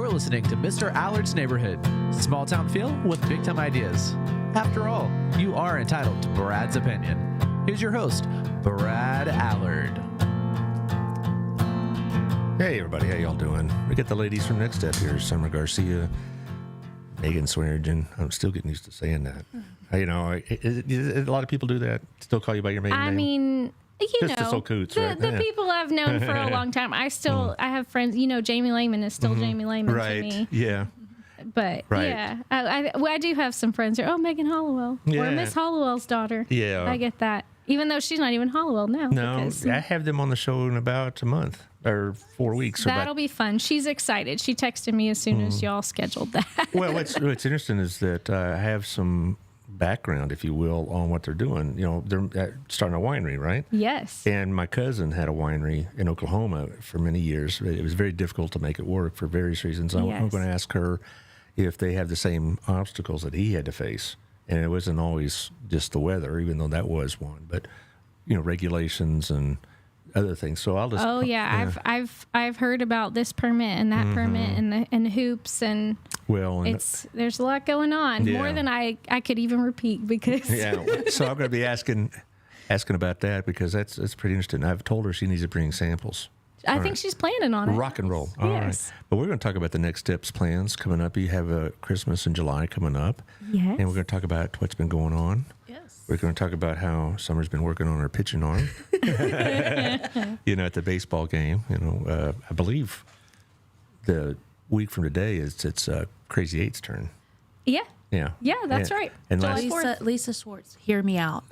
You're listening to Mr. Allard's Neighborhood. Small town feel with big time ideas. After all, you are entitled to Brad's opinion. Here's your host, Brad Allard. Hey everybody, how y'all doing? We got the ladies from Next Step here, Summer Garcia, Megan Swearingen. I'm still getting used to saying that. You know, a lot of people do that. Still call you by your maiden name? I mean, you Just know, the people I've known for a long time. I have friends, you know, Jamie Lehman is still Jamie Lehman to me. Yeah. But yeah, I do have some friends who are, Megan Hollowell or Miss Hollowell's daughter. Yeah. I get that. Even though she's not even Hollowell now. No, I have them on the show in about a month or 4 weeks. That'll be fun. She's excited. She texted me as soon as y'all scheduled that. Well, what's interesting is that I have some background, if you will, on what they're doing. You know, they're starting a winery, right? Yes. And my cousin had a winery in Oklahoma for many years. It was very difficult to make it work for various reasons. I'm going to ask her if they have the same obstacles that he had to face. And it wasn't always just the weather, even though that was one, but you know, regulations and other things. So I'll just. Oh yeah, I've heard about this permit and that permit and the hoops and. Well, there's a lot going on, more than I could even repeat because. Yeah, so I'm going to be asking about that because that's pretty interesting. I've told her she needs to bring samples. I think she's planning on it. Rock and roll. All right. But we're going to talk about the Next Steps plans coming up. You have Christmas in July coming up. Yes. And we're going to talk about what's been going on. Yes. We're going to talk about how Summer's been working on her pitching arm. You know, at the baseball game. You know, I believe the week from today it's Crazy Eight's turn. Yeah. Yeah. Yeah, that's right. And Lisa Schwartz, hear me out.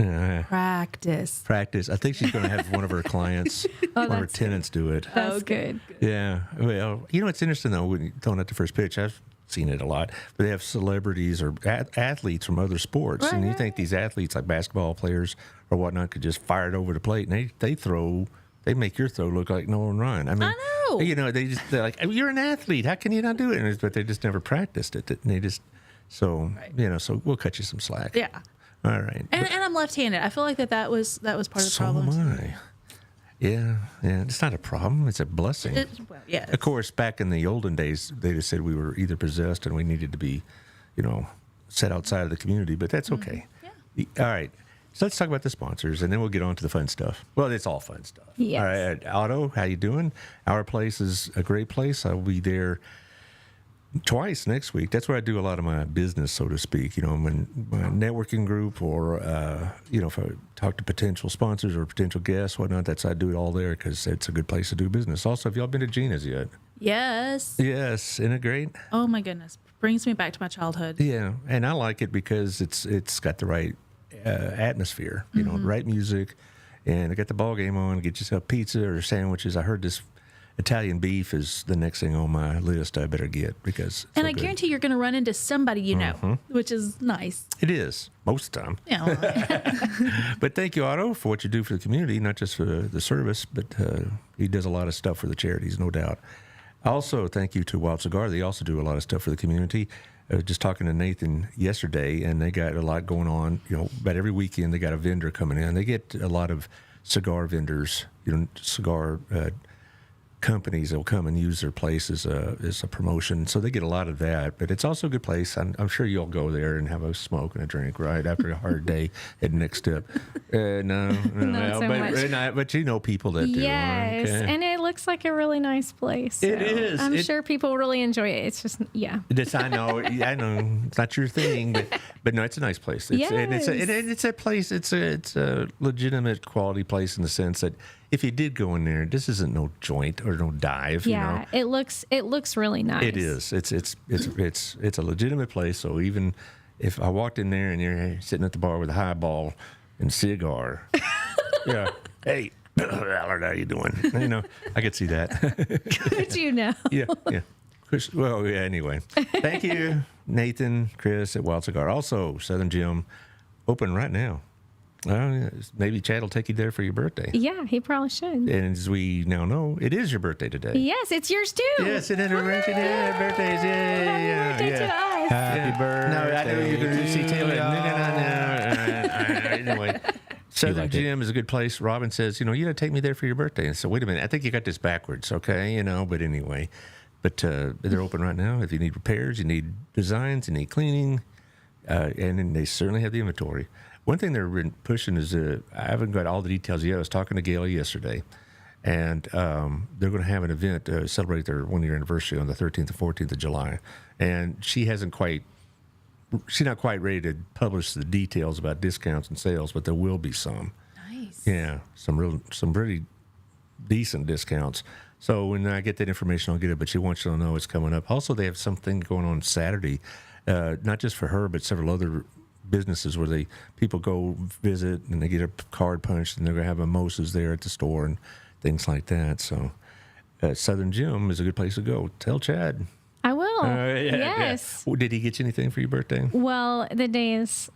Practice. I think she's going to have one of her clients, one of her tenants do it. That's good. Yeah. Well, you know, it's interesting, though, when you're throwing out the first pitch. I've seen it a lot. But they have celebrities or athletes from other sports. Right, and you think these athletes, like basketball players or whatnot, could just fire it over the plate. And they make your throw look like no one run. I mean, I know. You know, they're like, you're an athlete. How can you not do it? But they just never practiced it. And they just... So, you know, so we'll cut you some slack. Yeah. All right. And I'm left-handed. I feel like that was part of the problem. So am I. Yeah. It's not a problem. It's a blessing. Of course, back in the olden days, they just said we were either possessed and we needed to be, you know, set outside of the community, but that's okay. Yeah. All right. So let's talk about the sponsors, and then we'll get on to the fun stuff. Well, it's all fun stuff. Yes. All right. Otto, how you doing? Our place is a great place. I'll be there twice next week. That's where I do a lot of my business, so to speak. You know, when my networking group, or you know, if I talk to potential sponsors or potential guests, whatnot, I do it all there because it's a good place to do business. Also, have y'all been to Gina's yet? Yes. Yes, isn't it great? Oh my goodness, brings me back to my childhood. Yeah, and I like it because it's got the right atmosphere. You know, right music, and I got the ball game on. Get yourself pizza or sandwiches. I heard this Italian beef is the next thing on my list I better get because and I guarantee you're going to run into somebody you know, which is nice. It is, most of the time. Yeah. But thank you, Otto, for what you do for the community, not just for the service, but he does a lot of stuff for the charities, no doubt. Also, thank you to Wild Cigar. They also do a lot of stuff for the community. I was just talking to Nathan yesterday, and they got a lot going on. You know, about every weekend they got a vendor coming in. They get a lot of cigar vendors, you know, cigar companies that will come and use their place as a promotion. So they get a lot of that. But it's also a good place. I'm sure you'll go there and have a smoke and a drink, right, after a hard day at Next Step. Not so much. But you know people that do. Yes, okay? and it looks like a really nice place. So it is. I'm sure people really enjoy it. It's just, I know. It's not your thing, but no, it's a nice place. It's a place. It's a legitimate quality place in the sense that if you did go in there, this isn't no joint or no dive. Yeah, you know? it looks really nice. It is. It's a legitimate place. So even if I walked in there and you're sitting at the bar with a highball and cigar, yeah, hey, Allard, how you doing? You know, I could see that. Good, you know. Yeah. Chris, well, yeah. Anyway, thank you, Nathan, Chris at Wild Cigar. Also, Southern Gym open right now. Maybe Chad will take you there for your birthday. Yeah, he probably should. And as we now know, it is your birthday today. Yes, it's yours too. Yes, it is her birthday. Yeah, birthdays. Yeah, Happy birthday to us. Happy birthday. No, I know you're going to see Taylor. No. Anyway, Southern Gym is a good place. Robin says, you got to take me there for your birthday. And so, wait a minute. I think you got this backwards, okay? But anyway, But they're open right now. If you need repairs, you need designs, you need cleaning, and then they certainly have the inventory. One thing they're been pushing is I haven't got all the details yet. I was talking to Gail yesterday, and they're going to have an event to celebrate their 1-year anniversary on the 13th and 14th of July. And she's not quite ready to publish the details about discounts and sales, but there will be some. Nice. Yeah, some pretty decent discounts. So when I get that information, I'll get it. But she wants you to know it's coming up. Also, they have something going on Saturday, not just for her, but several other businesses where people go visit and they get a card punched, and they're going to have mimosas there at the store and things like that. So Southern Gym is a good place to go. Tell Chad. I will. Yes. Yeah. Did he get you anything for your birthday? Well, the day is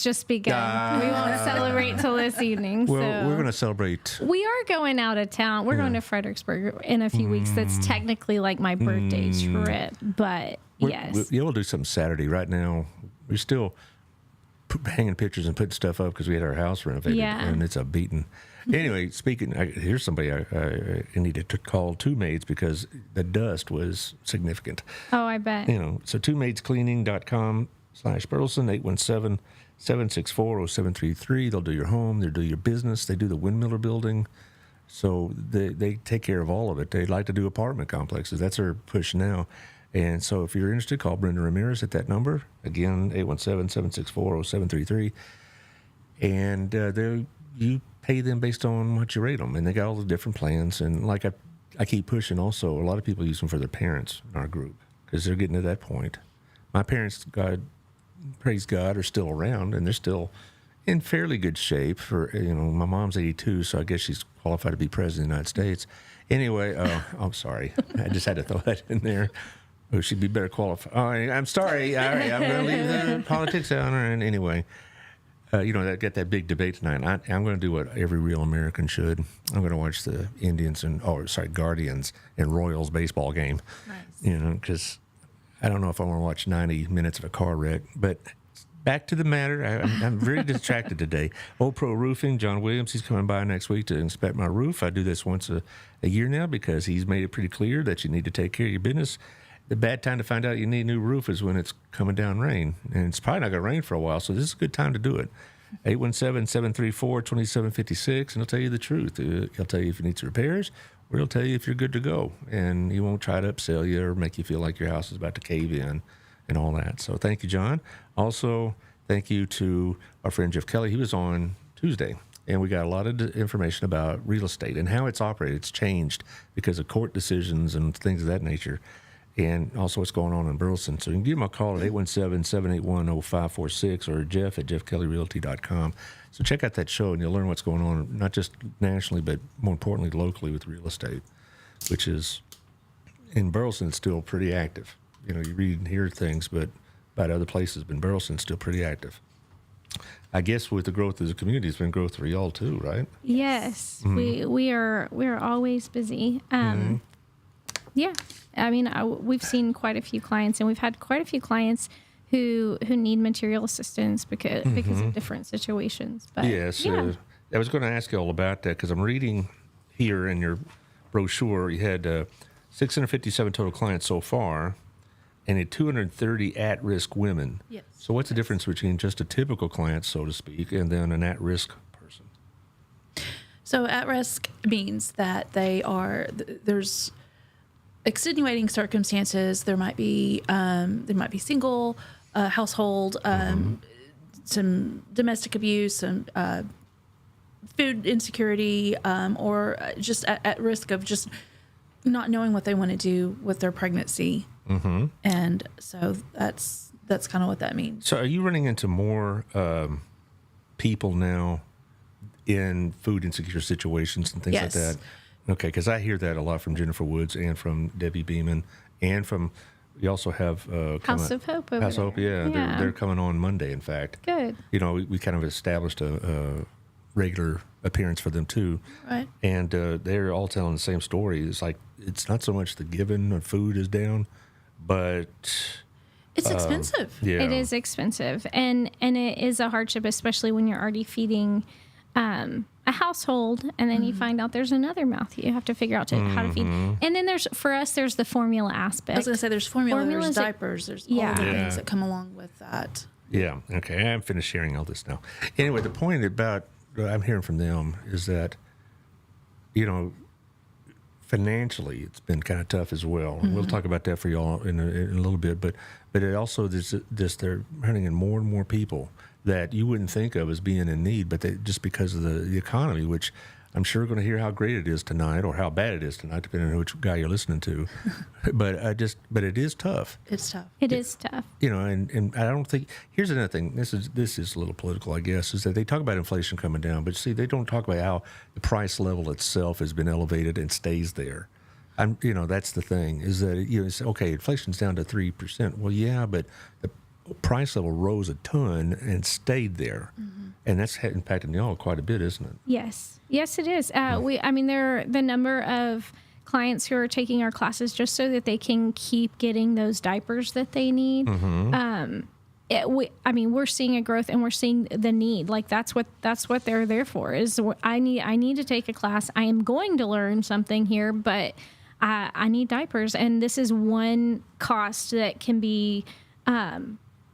just begun. We won't celebrate till this evening. Well, so. We're going to celebrate. We are going out of town. We're going to Fredericksburg in a few weeks. That's technically like my birthday trip, but yes. We'll do something Saturday. Right now, we're still hanging pictures and putting stuff up because we had our house renovated, and it's a beating. Anyway, here's somebody I needed to call Two Maids because the dust was significant. Oh, I bet. So twomaidscleaning.com/Burleson, 817-764-0733. They'll do your home, they'll do your business, they do the Windmiller building. So they take care of all of it. They like to do apartment complexes. That's their push now. And so if you're interested, call Brenda Ramirez at that number. Again, 817-764-0733. And you pay them based on what you rate them. And they got all the different plans. And like I keep pushing also, a lot of people use them for their parents in our group because they're getting to that point. My parents, praise God, are still around, and they're still in fairly good shape. My mom's 82, so I guess she's qualified to be president of the United States. Anyway, I'm sorry. I just had to throw that in there. Oh, she'd be better qualified. Oh, I'm sorry. All right, I'm going to leave the politics out. And anyway, got that big debate tonight. I'm going to do what every real American should. I'm going to watch the Guardians and Royals baseball game. Nice. Because I don't know if I want to watch 90 minutes of a car wreck. But back to the matter. I'm very distracted today. Old Pro Roofing, John Williams, he's coming by next week to inspect my roof. I do this once a year now because he's made it pretty clear that you need to take care of your business. The bad time to find out you need a new roof is when it's coming down rain. And it's probably not going to rain for a while, so this is a good time to do it. 817-734-2756, and he'll tell you the truth. He'll tell you if you need some repairs, or he'll tell you if you're good to go. And he won't try to upsell you or make you feel like your house is about to cave in and all that. So thank you, John. Also, thank you to our friend Jeff Kelly. He was on Tuesday, and we got a lot of information about real estate and how it's operated. It's changed because of court decisions and things of that nature. And also what's going on in Burleson. So you can give him a call at 817-781-0546 or Jeff at jeffkellyrealty.com. So check out that show, and you'll learn what's going on, not just nationally, but more importantly, locally with real estate, which is, in Burleson, it's still pretty active. You read and hear things but about other places, but in Burleson, it's still pretty active. I guess with the growth of the community, it's been growth for y'all too, right? Yes. Mm-hmm. We're always busy. Yeah. I mean, we've seen quite a few clients, and we've had quite a few clients who need material assistance because of different situations. But yes, I was going to ask you all about that because I'm reading here in your brochure you had 657 total clients so far, and had 230 at-risk women. Yes. So what's the difference between just a typical client, so to speak, and then an at-risk person? So at-risk means that there's extenuating circumstances. There might be single household, some domestic abuse, some food insecurity, or just at risk of just not knowing what they want to do with their pregnancy. Mm-hmm. And so that's kind of what that means. So are you running into more people now in food insecure situations and things like that? Okay, because I hear that a lot from Jennifer Woods and from Debbie Beeman, and from, you also have House of Hope over House of Hope, yeah. They're coming on Monday, in fact. Good. We kind of established a regular appearance for them too. Right. And they're all telling the same story. It's like, it's not so much the giving of food is down, but it's expensive. Yeah. It is expensive. And it is a hardship, especially when you're already feeding a household, and then you find out there's another mouth you have to figure out how to feed. And then there's the formula aspect. I was going to say there's formula, Formulas there's diapers, there's all the things that come along with that. Yeah. Okay. I'm finished sharing all this now. Anyway, the point about what I'm hearing from them is that, financially, it's been kind of tough as well. And we'll talk about that for y'all in a little bit. But it also, they're running in more and more people that you wouldn't think of as being in need, but just because of the economy, which I'm sure we're going to hear how great it is tonight or how bad it is tonight, depending on which guy you're listening to. but it is tough. It's tough. It is tough. And I don't think, here's another thing, this is a little political, I guess, is that they talk about inflation coming down, but see, they don't talk about how the price level itself has been elevated and stays there. That's the thing, is that, it's, okay, inflation's down to 3%. Well, yeah, but the price level rose a ton and stayed there. And that's impacting y'all quite a bit, isn't it? Yes, it is. The number of clients who are taking our classes just so that they can keep getting those diapers that they need. We're seeing a growth, and we're seeing the need. Like that's what they're there for. Is I need to take a class. I am going to learn something here, but I need diapers, and this is one cost that can be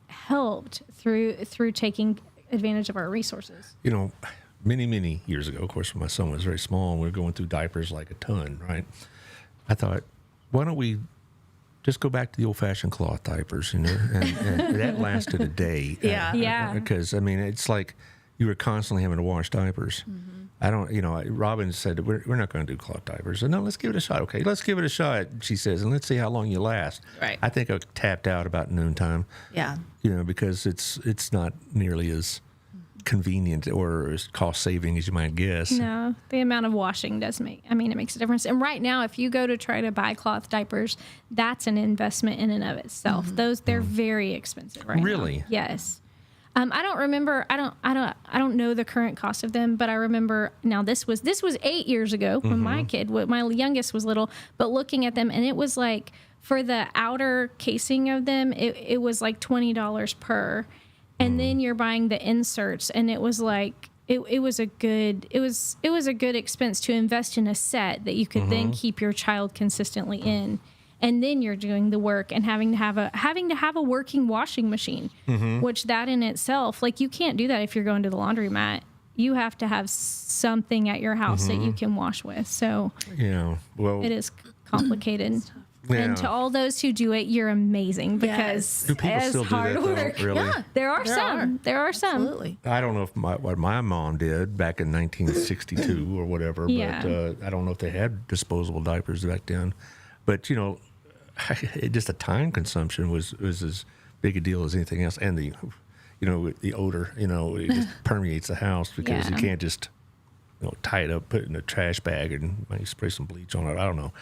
helped through taking advantage of our resources. Many, many years ago, of course, when my son was very small and we were going through diapers like a ton, right? I thought, why don't we just go back to the old-fashioned cloth diapers, and that lasted a day. Yeah. Because, it's like you were constantly having to wash diapers. I don't, Robin said, we're not going to do cloth diapers. And no, let's give it a shot. Okay, let's give it a shot, she says, and let's see how long you last. Right. I think I tapped out about noontime. Yeah. Because it's not nearly as convenient or as cost-saving as you might guess. No, the amount of washing it makes a difference. And right now, if you go to try to buy cloth diapers, that's an investment in and of itself. They're very expensive right now. Really? Yes. I don't remember. I don't know the current cost of them, but I remember. Now this was 8 years ago when my youngest was little. But looking at them, and it was like for the outer casing of them, it was like $20 per, and then you're buying the inserts, and it was like it was a good expense to invest in a set that you could then keep your child consistently in. And then you're doing the work and having to have a working washing machine, which that in itself, like you can't do that if you're going to the laundromat. You have to have something at your house that you can wash with. So it is complicated. Yeah. And to all those who do it, you're amazing because Do people it's still do hard that, though? work. Really? Yeah, there are some. Absolutely. I don't know if what my mom did back in 1962 or whatever, but I don't know if they had disposable diapers back then. But just the time consumption was as big a deal as anything else, and the odor, it just permeates the house because you can't just tie it up, put it in a trash bag, and maybe spray some bleach on it. I don't know,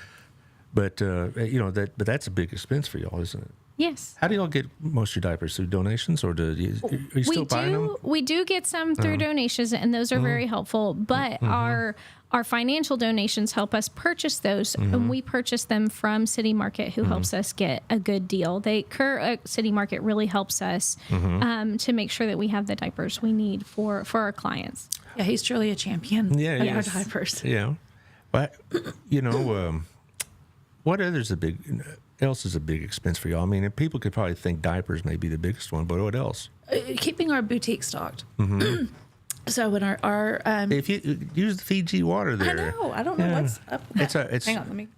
but but that's a big expense for y'all, isn't it? Yes. How do y'all get most of your diapers? Through donations, or are you still buying them? We do get some through donations, and those are very helpful. But our financial donations help us purchase those, and we purchase them from City Market, who helps us get a good deal. City Market really helps us to make sure that we have the diapers we need for our clients. Yeah, he's truly a champion of our diapers. Yeah. But, what else is a big expense for y'all? People could probably think diapers may be the biggest one, but what else? Keeping our boutique stocked. So when our if you use the Fiji water there, I don't know what's up. Hang on, let me.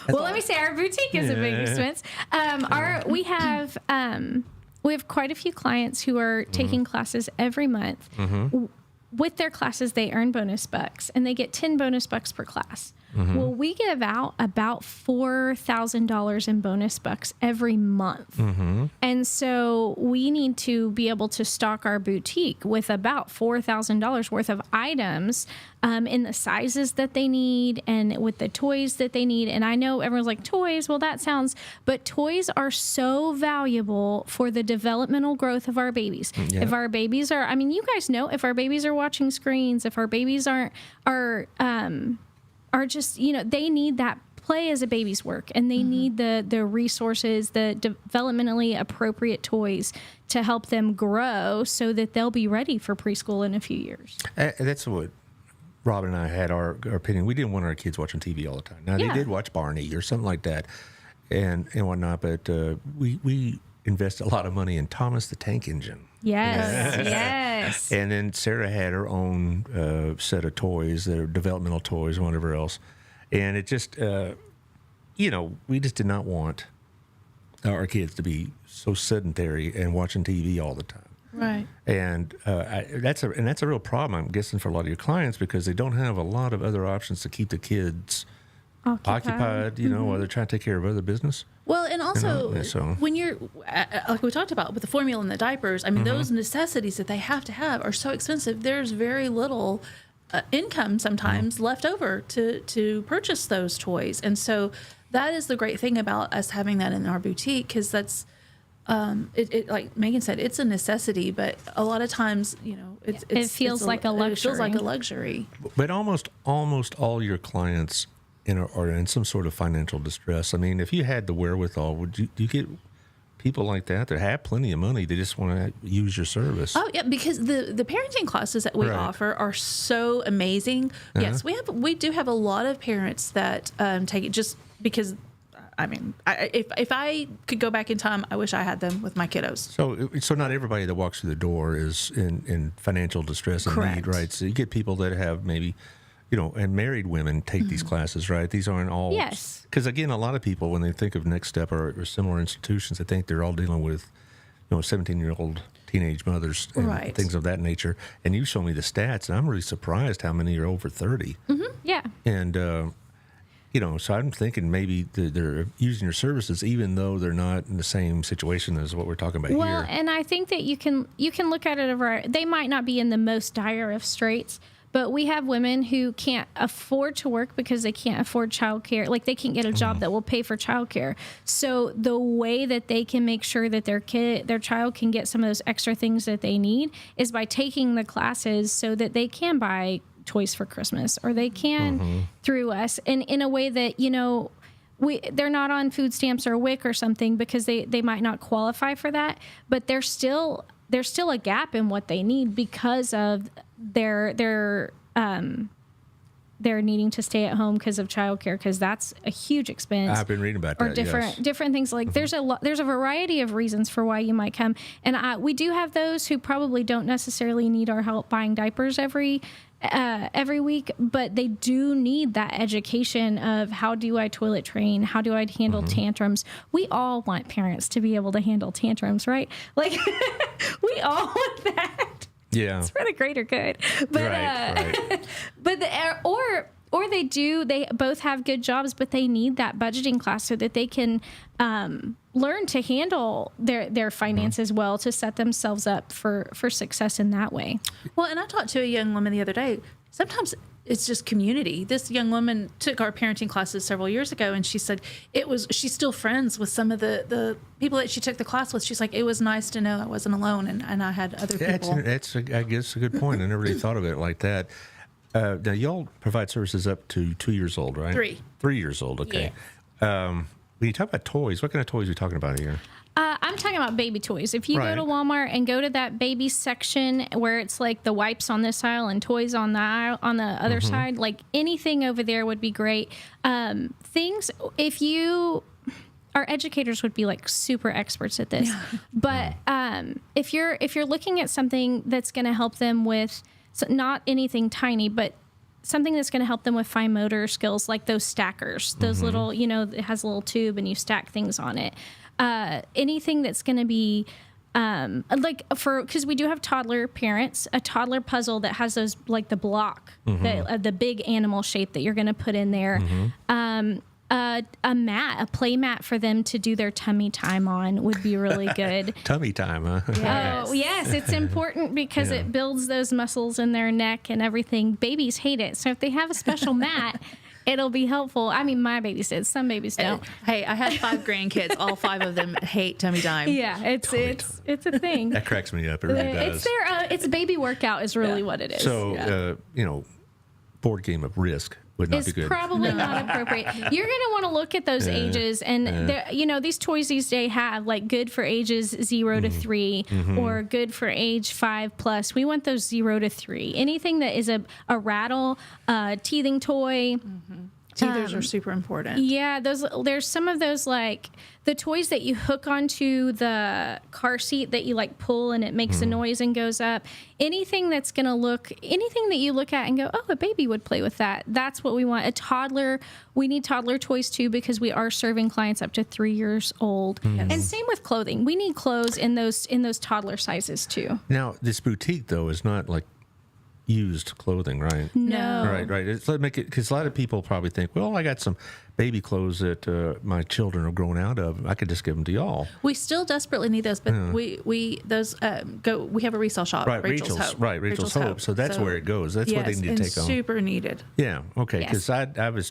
Let me say our boutique is a big expense. We have quite a few clients who are taking classes every month. With their classes, they earn bonus bucks, and they get 10 bonus bucks per class. Well, we give out about $4,000 in bonus bucks every month. And so we need to be able to stock our boutique with about $4,000 worth of items in the sizes that they need and with the toys that they need. And I know everyone's like, toys? Well, but toys are so valuable for the developmental growth of our babies. Yeah. If our babies are, you guys know, if our babies are watching screens, if our babies are just, they need that play is a baby's work, and they need the resources, the developmentally appropriate toys to help them grow so that they'll be ready for preschool in a few years. That's what Robin and I had our opinion. We didn't want our kids watching TV all the time. Now, they did watch Barney or something like that and whatnot, but we invest a lot of money in Thomas the Tank Engine. Yes, yes. And then Sarah had her own set of toys, their developmental toys and whatever else. And it just, we just did not want our kids to be so sedentary and watching TV all the time. Right. And that's a real problem, I'm guessing, for a lot of your clients, because they don't have a lot of other options to keep the kids occupied, while they're trying to take care of other business. Well, and also so. when you're, like we talked about with the formula and the diapers, I mean, those necessities that they have to have are so expensive. There's very little income sometimes left over to purchase those toys. And so that is the great thing about us having that in our boutique, because that's, it like Megan said, it's a necessity, but a lot of times, it feels like a luxury. It feels like a luxury. But almost all your clients are in some sort of financial distress. I mean, if you had the wherewithal, do you get people like that have plenty of money? They just want to use your service. Oh yeah, because the parenting classes that we offer are so amazing. Yes, we do have a lot of parents that take it just because. I mean, if I could go back in time, I wish I had them with my kiddos. So not everybody that walks through the door is in financial distress and need, right? So you get people that have maybe, and married women take these classes, right? These aren't all. Yes. Because again, a lot of people, when they think of Next Step or similar institutions, they think they're all dealing with, 17-year-old teenage mothers and things of that nature. And you show me the stats, and I'm really surprised how many are over 30. Mm-hmm. Yeah. And so I'm thinking maybe they're using your services even though they're not in the same situation as what we're talking about here. Well, and I think that you can look at it they might not be in the most dire of straits, but we have women who can't afford to work because they can't afford childcare. Like, they can't get a job that will pay for childcare. So the way that they can make sure that their child can get some of those extra things that they need is by taking the classes so that they can buy toys for Christmas, or they can through us, and in a way that they're not on food stamps or WIC or something, because they might not qualify for that, but there's still a gap in what they need because of their needing to stay at home because of childcare, because that's a huge expense. I've been reading about that. Or different things. Like there's a variety of reasons for why you might come, and we do have those who probably don't necessarily need our help buying diapers every week, but they do need that education of how do I toilet train? How do I handle tantrums? We all want parents to be able to handle tantrums, right? Like we all want that. Yeah. It's for the greater good. But, right. but or they both have good jobs, but they need that budgeting class so that they can learn to handle their finances well, to set themselves up for success in that way. Well, and I talked to a young woman the other day. Sometimes it's just community. This young woman took our parenting classes several years ago, and she said she's still friends with some of the people that she took the class with. She's like, it was nice to know I wasn't alone, and I had other people. That's I guess, a good point. I never really thought of it like that. Now, y'all provide services up to 2 years old, right? 3. 3 years old, okay. Yeah. When you talk about toys, what kind of toys are you talking about here? I'm talking about baby toys. If you go to Walmart and go to that baby section where it's like the wipes on this aisle and toys on the aisle, on the other side, like anything over there would be great. Things, our educators would be like super experts at this. But if you're looking at something that's going to help them with, so not anything tiny, but something that's going to help them with fine motor skills, like those stackers, those little, it has a little tube and you stack things on it. Anything that's going to be because we do have toddler parents, a toddler puzzle that has those, like the block, the big animal shape that you're going to put in there. A play mat for them to do their tummy time on would be really good. Tummy time, huh? Yes. Oh, yes. It's important because it builds those muscles in their neck and everything. Babies hate it. So if they have a special mat, it'll be helpful. I mean, my babies did. Some babies don't. Hey, I had 5 grandkids. All 5 of them hate tummy time. Yeah, it's a thing. That cracks me up. It really does. It's baby workout is really what it is. So, board game of Risk would not is be good. probably not appropriate. You're going to want to look at those ages, and these toys these days have like good for ages 0 to 3 or good for age 5+. We want those 0 to 3. Anything that is a rattle, teething toy. Teethers are super important. Yeah, there's some of those, like the toys that you hook onto the car seat that you like pull and it makes a noise and goes up. Anything that you look at and go, oh, a baby would play with that. That's what we want. A toddler, we need toddler toys too, because we are serving clients up to 3 years old. And same with clothing. We need clothes in those toddler sizes too. Now, this boutique though is not like used clothing, right? No. Right. It's like because a lot of people probably think, well, I got some baby clothes that my children are growing out of. I could just give them to y'all. We still desperately need those, but we have a resale shop. Right, Rachel's Hope. Right, Rachel's Hope. So that's where it goes. That's what they need to take on. Super needed. Yeah. Okay. Yes. Because I was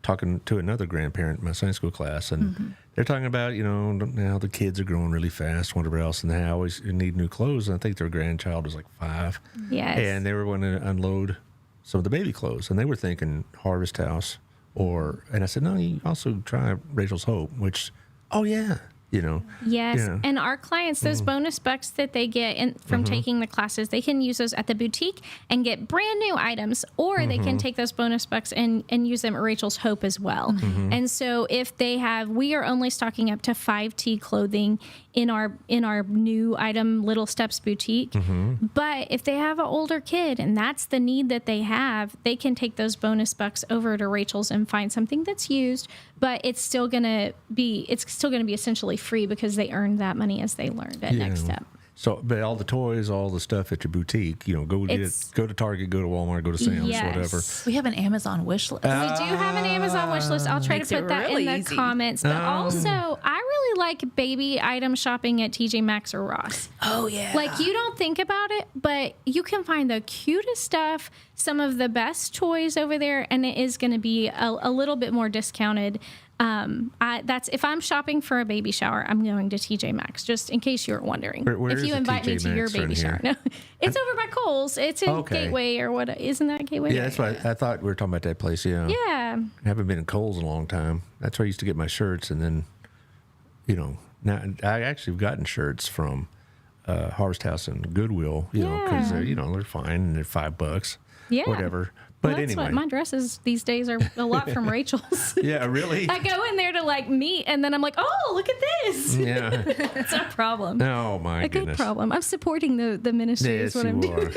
talking to another grandparent in my Sunday school class, and they're talking about, now the kids are growing really fast, whatever else, and they always need new clothes. And I think their grandchild was like 5. Yes. And they were going to unload some of the baby clothes, and they were thinking Harvest House and I said, no, you also try Rachel's Hope, which, oh yeah, Yes, Yeah. and our clients, those bonus bucks that they get from taking the classes, they can use those at the boutique and get brand new items, or they can take those bonus bucks and use them at Rachel's Hope as well. And so if they we are only stocking up to 5T clothing in our new item Little Steps boutique. But if they have an older kid and that's the need that they have, they can take those bonus bucks over to Rachel's and find something that's used, but it's still gonna be essentially free because they earned that money as they learned at Next Step. So, but all the toys, all the stuff at your boutique, go to Target, go to Walmart, go to Sam's, whatever. We have an Amazon wish list. We do have an Amazon wish list. I'll try to put that in the comments. But also, I really like baby item shopping at TJ Maxx or Ross. Oh, yeah. Like, you don't think about it, but you can find the cutest stuff, some of the best toys over there, and it is going to be a little bit more discounted. If I'm shopping for a baby shower, I'm going to TJ Maxx, just in case you were wondering. Where if you invite me to your baby shower. No, it's over by Kohl's. It's in Gateway or what? Isn't that Gateway? Yeah, that's what I thought we were talking about that place. Yeah. Yeah. I haven't been in Kohl's in a long time. That's where I used to get my shirts, and then, now I actually have gotten shirts from Harvest House and Goodwill, because they're fine and they're $5, whatever. But that's anyway, what my dresses these days are a lot from Rachel's. Yeah, really? I go in there to meet, and then I'm like, oh, look at this. Yeah. It's a problem. Oh, my goodness. Good problem. I'm supporting the ministry is what I'm doing.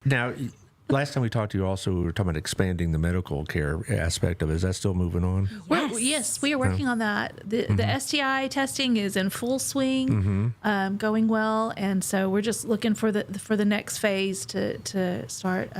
Now, last time we talked to you also, we were talking about expanding the medical care aspect of it. Is that still moving on? Yes, we are working on that. The STI testing is in full swing, going well. And so we're just looking for the next phase to start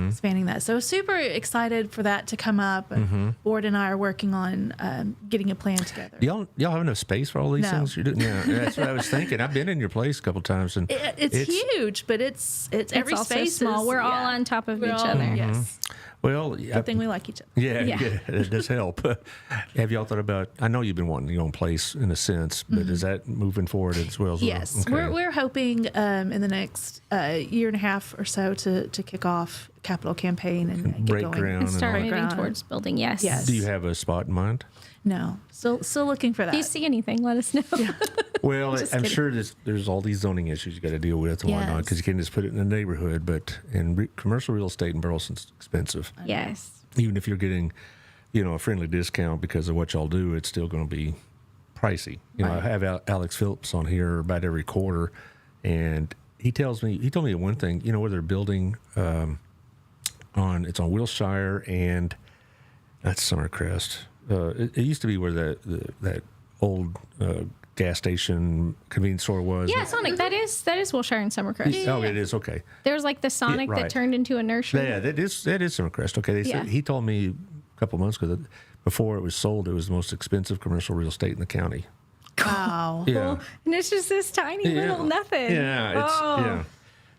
expanding that. So super excited for that to come up. And Board and I are working on getting a plan together. Y'all have enough space for all these No. things you're doing? Yeah, that's what I was thinking. I've been in your place a couple times, and It's huge, but it's every also space small. is, We're all on top of We're each all- other. Yes. well, Good thing we like each other. yeah, it does help. Have y'all thought about? I know you've been wanting your own place in a sense, but is that moving forward as well? Yes, Okay. we're hoping in the next year and a half or so to kick off capital campaign and get break going. ground And start and all moving that. towards building. Yes. Yes. Do you have a spot in mind? No, still looking for that. If you see anything, let us know. Well, Just I'm kidding. sure there's all these zoning issues you got to deal with and whatnot, Yes. because you can't just put it in the neighborhood. But commercial real estate in Burleson's expensive. Yes. Even if you're getting, a friendly discount because of what y'all do, it's still going to be pricey. I have Alex Phillips on here about every quarter, and he told me one thing. Where they're building it's on Wilshire and that's Summercrest. It used to be where that old gas station convenience store was. Yeah, Sonic. That is Wilshire and Summercrest. Oh, it is, okay. There's the Sonic right. that turned into a nursery. Yeah, that is Summercrest. Okay, they said, he told me a couple months ago that before it was sold, it was the most expensive commercial real estate in the county. Wow. Yeah, And it's just this tiny little nothing. Yeah,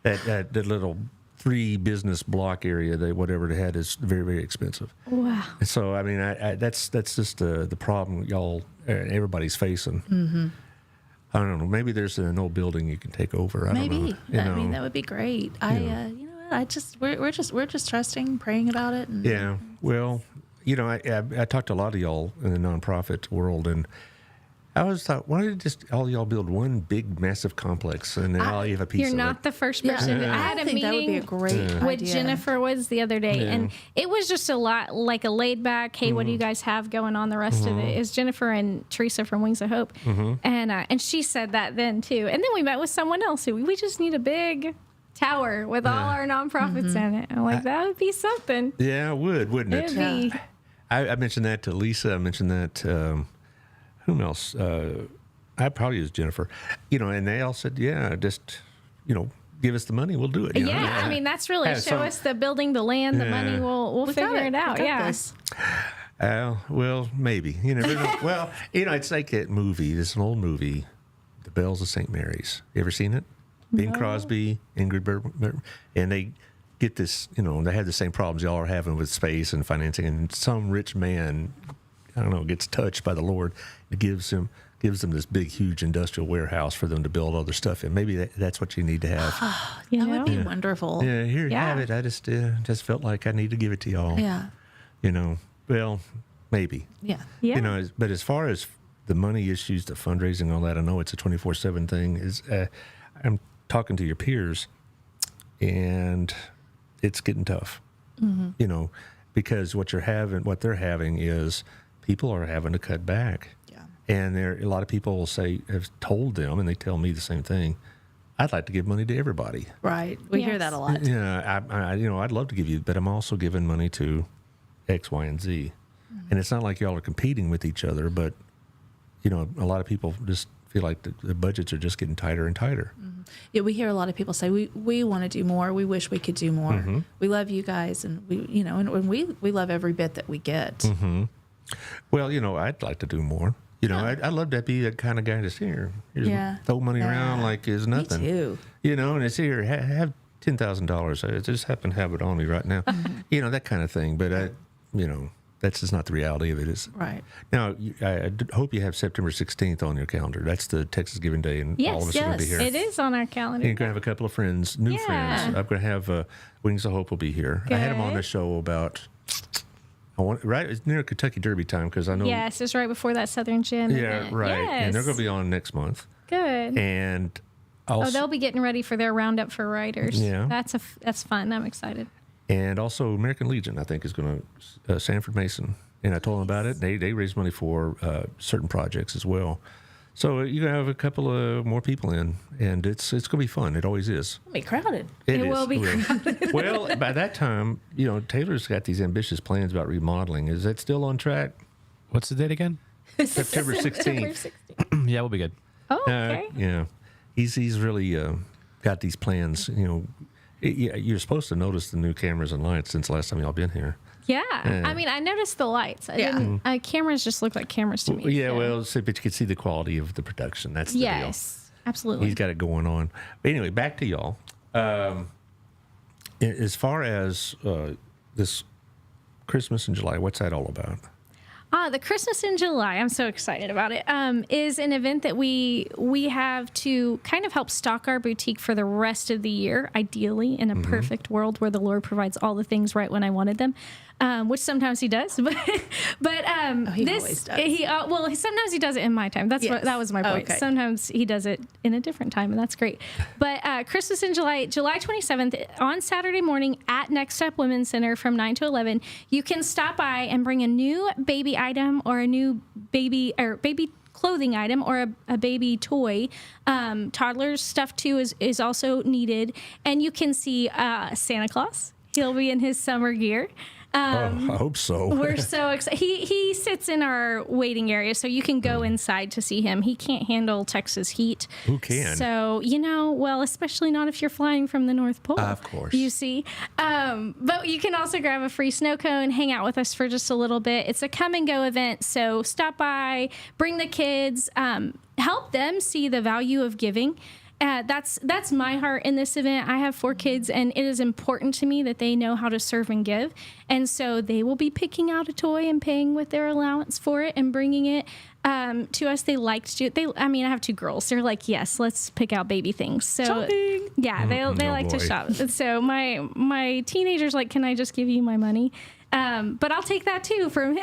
it's that little 3 business block area, whatever it had, is very, very expensive. Wow. And so, I mean, that's just the problem y'all everybody's facing. Mm-hmm. I don't know. Maybe there's an old building you can take over. I don't know. Maybe. I mean, that would be great. I we're just trusting, praying about it. And, Yeah. Well, I talked to a lot of y'all in the nonprofit world, and I always thought, why don't you just all y'all build one big, massive complex, and then all you have a piece You're of not it? the first person. Yeah. I had I a think that would be meeting a great with idea. Jennifer Woods the other day, and it was just a lot like a laid back, hey, what do you guys have going on? The rest of it is Jennifer and Teresa from Wings of Hope. And she said that then too. And then we met with someone else who we just need a big tower with all our nonprofits in it. I'm like, that would be something. Yeah, it would, wouldn't it? It'd be. I mentioned that to Lisa. I mentioned that, whom else? I probably was Jennifer. And they all said, yeah, just, give us the money. We'll do it. Yeah, I mean, that's really Yeah, show us the building, the land, the money. We'll We figure got it out. We got Yeah. this. Well, maybe. You never know. Well, it's like that movie. It's an old movie, The Bells of St. Mary's. You ever seen it? Bing Crosby, Ingrid Bergman, and they get this, they have the same problems y'all are having with space and financing, and some rich man, I don't know, gets touched by the Lord. It gives them this big, huge industrial warehouse for them to build all their stuff in. Maybe that's what you need to have. That would be wonderful. Yeah, here, Yeah. have it. I just felt like I need to give it to y'all. Yeah. Well, maybe. Yeah. Yeah. But as far as the money issues, the fundraising, all that, I know it's a 24/7 thing. I'm talking to your peers, and it's getting tough. Because what they're having is people are having to cut back. Yeah. And a lot of people will have told them, and they tell me the same thing. I'd like to give money to everybody. Right. We hear Yes. that a lot. Yeah, I'd love to give you, but I'm also giving money to X, Y, and Z. And it's not like y'all are competing with each other, but a lot of people just feel like the budgets are just getting tighter and tighter. Yeah, we hear a lot of people say we want to do more. We wish we could do more. We love you guys, and we love every bit that we get. Well, I'd like to do more. I'd love to be that kind of guy that's here. Throw money around like it's nothing. Me too. And it's here. Have $10,000. I just happen to have it on me right now. That kind of thing. But that's just not the reality of it. Is Right. Now, I hope you have September 16th on your calendar. That's the Texas Giving Day, and all of us are going to be here. It is on our calendar. You're going to have a couple of friends, new friends. I'm going to have Wings of Hope will be here. I had them on Good. the show about, it's near Kentucky Derby time because I know. Yes, it's right before that Southern Gym. Yeah, event. right. Yes. And they're going to be on next month. Good. And also, They'll be getting ready for their roundup for riders. Yeah. That's fun. I'm excited. And also American Legion, I think, is going to Sanford Mason. And I told them about it. They raise money for certain projects as well. So you're going to have a couple of more people in, and it's going to be fun. It always is. It'll be crowded. It is. will be crowded. Well, by that time, Taylor's got these ambitious plans about remodeling. Is that still on track? What's the date again? September 16th. Yeah, we'll be good. Oh, okay. Yeah. He's really got these plans. You're supposed to notice the new cameras and lights since the last time y'all been here. Yeah. I mean, I noticed the lights. I didn't. Cameras just look like cameras to me. Yeah, so. but you can see the quality of the production. That's the deal. Yes, absolutely. He's got it going on. But anyway, back to y'all. As far as this Christmas in July, what's that all about? The Christmas in July, I'm so excited about it, is an event that we have to kind of help stock our boutique for the rest of the year, ideally in a perfect world where the Lord provides all the things right when I wanted them, which sometimes he does. But He always does. Sometimes he does it in my time. That was my point. Okay. Sometimes he does it in a different time, and that's great. But Christmas in July, July 27th, on Saturday morning at Next Step Women's Center from 9 to 11, you can stop by and bring a new baby item or a new baby clothing item or a baby toy. Toddler stuff too is also needed, and you can see Santa Claus. He'll be in his summer gear. I hope so. We're so excited. He sits in our waiting area, so you can go inside to see him. He can't handle Texas heat. Who can? So, especially not if you're flying from the North Pole. Of course. You see. But you can also grab a free snow cone, hang out with us for just a little bit. It's a come and go event, so stop by, bring the kids, help them see the value of giving. that's my heart in this event. I have 4 kids, and it is important to me that they know how to serve and give. And so they will be picking out a toy and paying with their allowance for it and bringing it to us. They like to do it. I have 2 girls. They're like, yes, let's pick out baby things. So shopping. Yeah, they like to shop. So my teenager's like, can I just give you my money? But I'll take that too from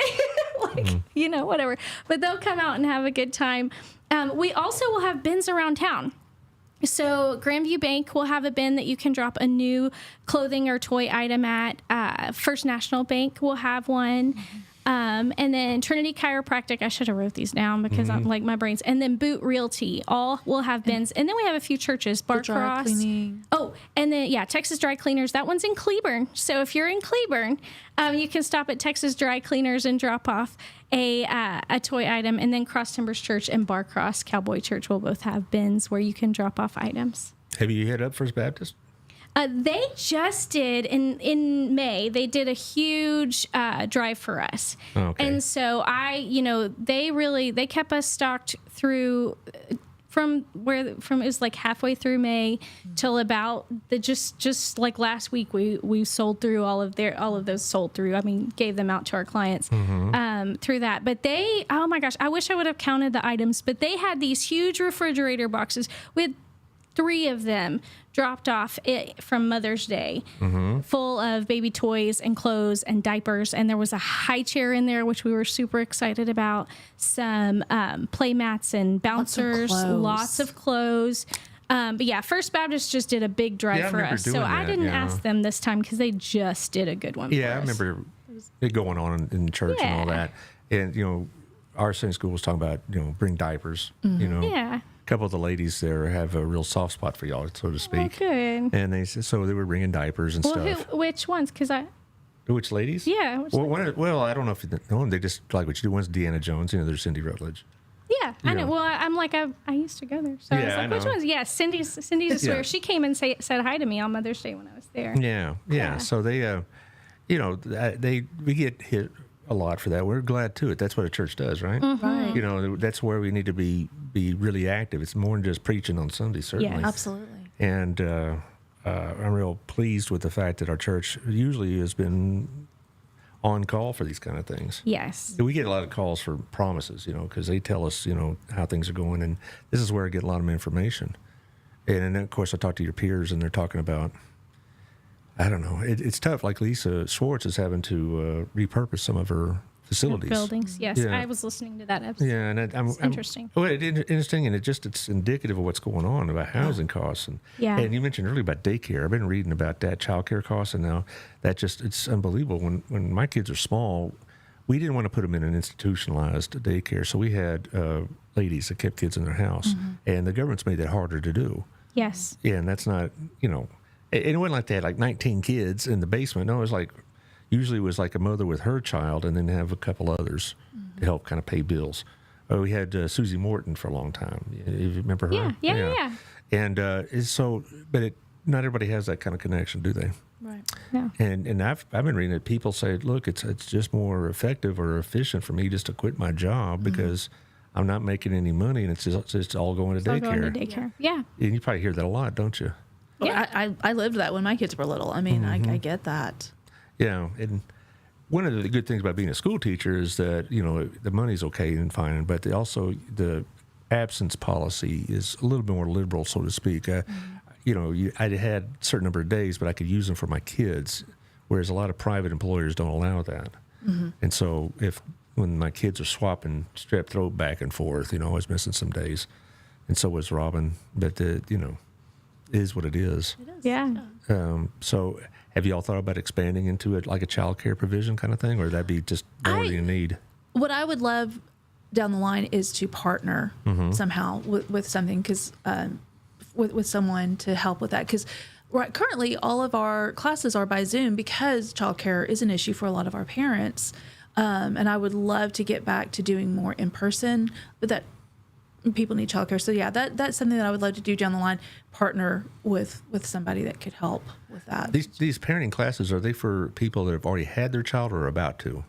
whatever. But they'll come out and have a good time. We also will have bins around town. So Grandview Bank will have a bin that you can drop a new clothing or toy item at. First National Bank will have one. And then Trinity Chiropractic, I should have wrote these down because I'm like my brains. And then Boot Realty, all will have bins. And then we have a few churches, Barcross. Oh, and then Texas Dry Cleaners. That one's in Cleburne. So if you're in Cleburne, you can stop at Texas Dry Cleaners and drop off a toy item. And then Cross Timbers Church and Barcross Cowboy Church will both have bins where you can drop off items. Have you hit up First Baptist? They just did in May. They did a huge drive for us, and so they kept us stocked through from it was like halfway through May till about just like last week we sold through all of those sold through. Gave them out to our clients through that. But they, oh my gosh, I wish I would have counted the items. But they had these huge refrigerator boxes with 3 of them dropped off from Mother's Day, full of baby toys and clothes and diapers. And there was a high chair in there, which we were super excited about. Some play mats and bouncers, lots of clothes. But First Baptist just did a big drive for us. So I didn't ask them this time because they just did a good one for us. I remember it going on in church and all that. And, our Sunday school was talking about, bring diapers, A couple of the ladies there have a real soft spot for y'all, so to speak. Oh, good. And they were bringing diapers and stuff. Which ones? Which ladies? Yeah. I don't know if you know. They just like what you do. One's Deanna Jones. There's Cindy Rutledge. Yeah, I know. Well, I'm like, I used to go there. So I was like, which ones? Yeah, Cindy's a swear. She came and said hi to me on Mother's Day when I was there. Yeah. So they, we get hit a lot for that. We're glad to it. That's what a church does, right? Right. That's where we need to be really active. It's more than just preaching on Sunday, certainly. Yes. Absolutely. And I'm real pleased with the fact that our church usually has been on call for these kind of things. Yes. We get a lot of calls for promises, because they tell us, how things are going. And this is where I get a lot of information. And then, of course, I talk to your peers, and they're talking about, I don't know. It's tough. Like Lisa Schwartz is having to repurpose some of her facilities. Buildings, yes. Yeah. I was listening to that episode. Yeah, and it's interesting. Interesting, and it's indicative of what's going on about housing costs. And you mentioned earlier about daycare. I've been reading about that, childcare costs, and now it's unbelievable. When my kids are small, we didn't want to put them in an institutionalized daycare, so we had ladies that kept kids in their house, and the government's made that harder to do. Yes. Yeah, and that's not, it wasn't like they had like 19 kids in the basement. No, it was like, usually it was like a mother with her child and then have a couple others to help kind of pay bills. We had Susie Morton for a long time. You remember her? Yeah. And but not everybody has that kind of connection, do they? Right. No. And I've been reading that people say, look, it's just more effective or efficient for me just to quit my job because I'm not making any money and it's just all going to daycare. Yeah. And you probably hear that a lot, don't you? Yeah. I lived that when my kids were little. I I get that. Yeah, and one of the good things about being a school teacher is that the money's okay and fine, but also the absence policy is a little bit more liberal, so to speak. I had a certain number of days, but I could use them for my kids, whereas a lot of private employers don't allow that. And so when my kids are swapping strep throat back and forth, I was missing some days, and so was Robin. But it is what it is. It is. Yeah. So have you all thought about expanding into it like a child care provision kind of thing, or would that be just more than you need? What I would love down the line is to partner somehow with something, because with someone to help with that. Because currently all of our classes are by Zoom because childcare is an issue for a lot of our parents. And I would love to get back to doing more in person, but that people need childcare. So that's something that I would love to do down the line, partner with somebody that could help with that. These parenting classes, are they for people that have already had their child or are about to?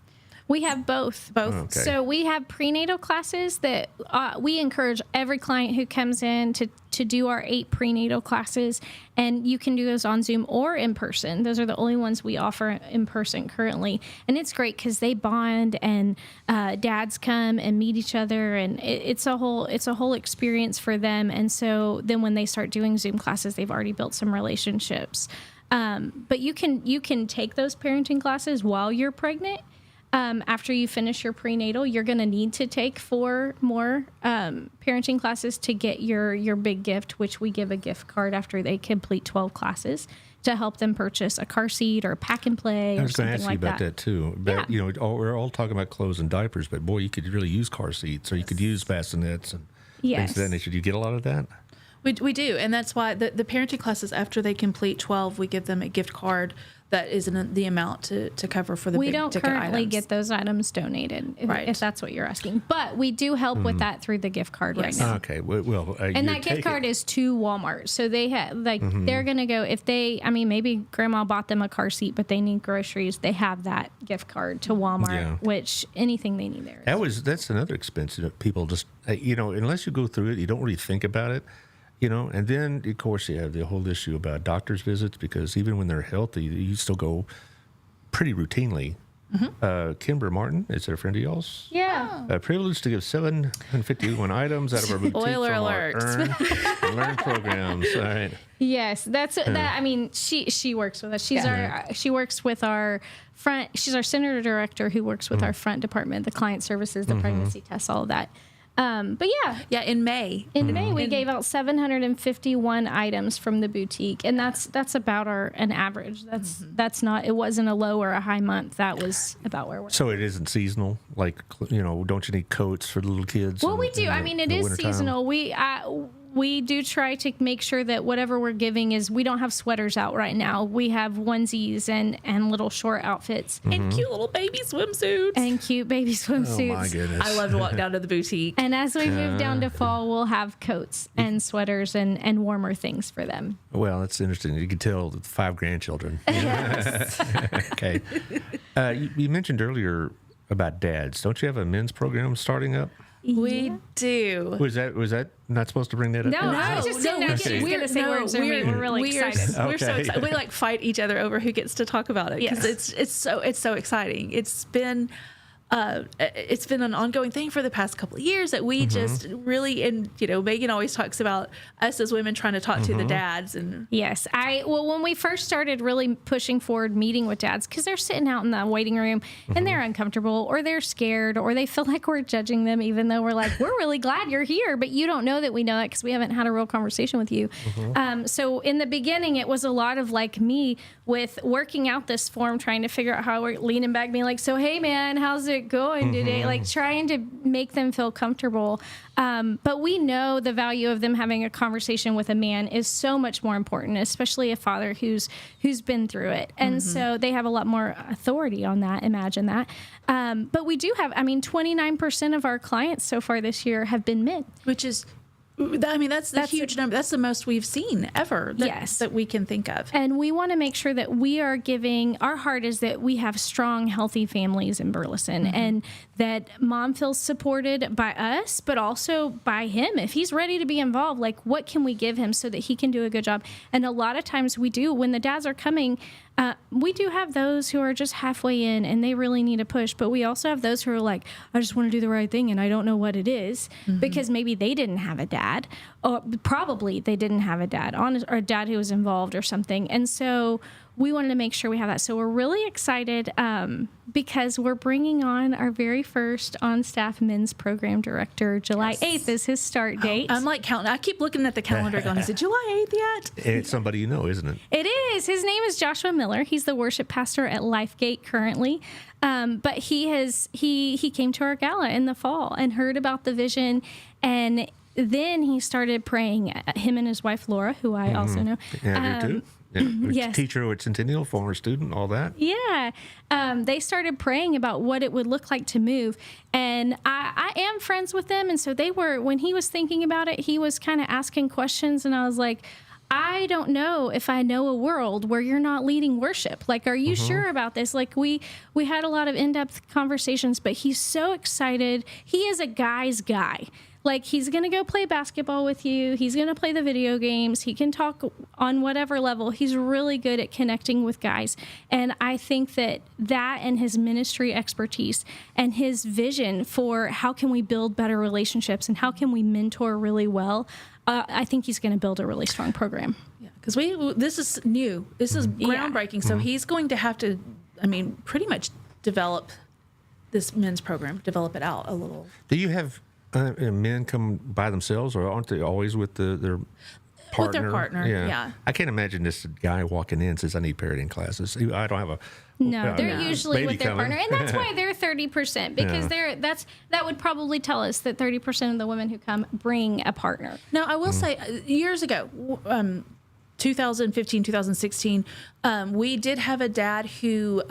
We have both. Both. Okay. So we have prenatal classes that we encourage every client who comes in to do our 8 prenatal classes, and you can do those on Zoom or in person. Those are the only ones we offer in person currently, and it's great because they bond and dads come and meet each other, and it's a whole experience for them. And so then when they start doing Zoom classes, they've already built some relationships. But you can take those parenting classes while you're pregnant. After you finish your prenatal, you're going to need to take 4 more parenting classes to get your big gift, which we give a gift card after they complete 12 classes to help them purchase a car seat or a pack and play I or was going to something ask you like about that too. But, Yeah. we're all talking about clothes and diapers, but boy, you could really use car seats, or you could use bassinets and Yes. things of that nature. Do you get a lot of that? We do, and that's why the parenting classes, after they complete 12, we give them a gift card that is the amount to cover for the We big don't ticket currently items. get those items donated, Right. if that's what you're asking. But we do help with that through the gift card right Yes. now. Okay. Well, And that gift card is to Walmart. So they have, they're going to go, if they, maybe grandma bought them a car seat, but they need groceries, they have that gift card to Walmart, Yeah. which anything they need there. That's another expense that people just, unless you go through it, you don't really think about it. And then, of course, you have the whole issue about doctor's visits, because even when they're healthy, you still go pretty routinely. Kimber Martin, is there a friend of y'all's? Yeah. Privileged to give 751 items out of our boutique Spoiler from alert. our Earn and Learn programs. All right. Yes, that's that. She works with us. She works with our front. She's our center director who works with our front department, the client services, the pregnancy tests, all of that. But yeah, in May. in May we gave out 751 items from the boutique, and that's about an average. That's not. It wasn't a low or a high month. That was about where we're. So it isn't seasonal, like don't you need coats for the little kids? Well, we do. It is seasonal. We do try to make sure that whatever we're giving is, we don't have sweaters out right now. We have onesies and little short outfits And cute little baby swimsuits. and cute baby swimsuits. Oh my goodness! I love to walk down to the boutique. And as we move down to fall, we'll have coats and sweaters and warmer things for them. Well, that's interesting. You can tell the 5 grandchildren. Okay. You mentioned earlier about dads. Don't you have a men's program starting up? We do. Was that not supposed to bring that up? No, I just didn't know she was going to say words. We're really excited. We're so Okay. excited. We fight each other over who gets to talk about it, because it's so exciting. It's been an ongoing thing for the past couple of years that we just really, and Megan always talks about us as women trying to talk to the dads. And Yes. When we first started really pushing forward meeting with dads, because they're sitting out in the waiting room and they're uncomfortable, or they're scared, or they feel like we're judging them, even though we're like, we're really glad you're here, but you don't know that we know that because we haven't had a real conversation with you. So in the beginning, it was a lot of like me with working out this form, trying to figure out how we're leaning back, being like, so, hey man, how's it going today? Like trying to make them feel comfortable. But we know the value of them having a conversation with a man is so much more important, especially a father who's been through it. And so they have a lot more authority on that. Imagine that. But we do have, 29% of our clients so far this year have been men. which is, that's a huge number. That's the most we've seen ever. Yes. That we can think of. And we want to make sure that we are giving, our heart is that we have strong, healthy families in Burleson, and that mom feels supported by us, but also by him. If he's ready to be involved, like what can we give him so that he can do a good job? And a lot of times we do, when the dads are coming, we do have those who are just halfway in and they really need a push, but we also have those who are like, I just want to do the right thing and I don't know what it is, because maybe they didn't have a dad, or probably they didn't have a dad or a dad who was involved or something. And so we wanted to make sure we have that. So we're really excited because we're bringing on our very first on-staff men's program director. July 8th is his start date. I'm like counting. I keep looking at the calendar going, is it July 8th yet? And it's somebody you know, isn't it? It is. His name is Joshua Miller. He's the worship pastor at Lifegate currently. But he came to our gala in the fall and heard about the vision, and then he started praying. Him and his wife Laura, who I also know. Yeah, you too. Yeah. Yes. Teacher at Centennial, former student, all that. Yeah. They started praying about what it would look like to move. And I am friends with them. And so when he was thinking about it, he was kind of asking questions. And I was like, I don't know if I know a world where you're not leading worship. Like, are you sure about this? Like, we had a lot of in-depth conversations, but he's so excited. He is a guy's guy. Like, he's going to go play basketball with you. He's going to play the video games. He can talk on whatever level. He's really good at connecting with guys. And I think that and his ministry expertise and his vision for how can we build better relationships and how can we mentor really well, I think he's going to build a really strong program. Yeah, because this is new. This is groundbreaking. So he's going to have to, pretty much develop this men's program, develop it out a little. Do you have men come by themselves, or aren't they always with their partner? With their partner, yeah. I can't imagine this guy walking in says, I need parenting classes. I don't have a... No, they're usually with their coming. partner. And that's why they're 30%, because that would probably tell us that 30% of the women who come bring a partner. Now, I will say, years ago, 2015, 2016, we did have a dad who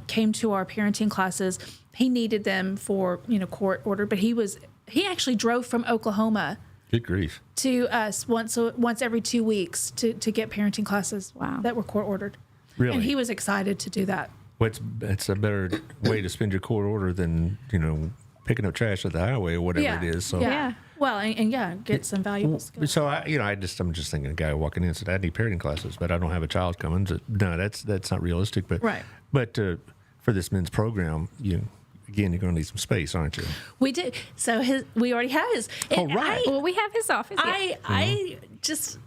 came to our parenting classes. He needed them for, court order, but he actually drove from Oklahoma. Good grief. To us once every 2 weeks to get parenting classes that were court ordered. Really? And he was excited to do that. Well, it's a better way to spend your court order than, picking up trash at the highway or whatever it is. So. Yeah. Well, and get some valuable skills. So I'm just thinking a guy walking in and said, I need parenting classes, but I don't have a child coming. So, no, that's not realistic. But right. But for this men's program, you're going to need some space, aren't you? We did. So we already have his. Oh, right. Well, we have his office. I just,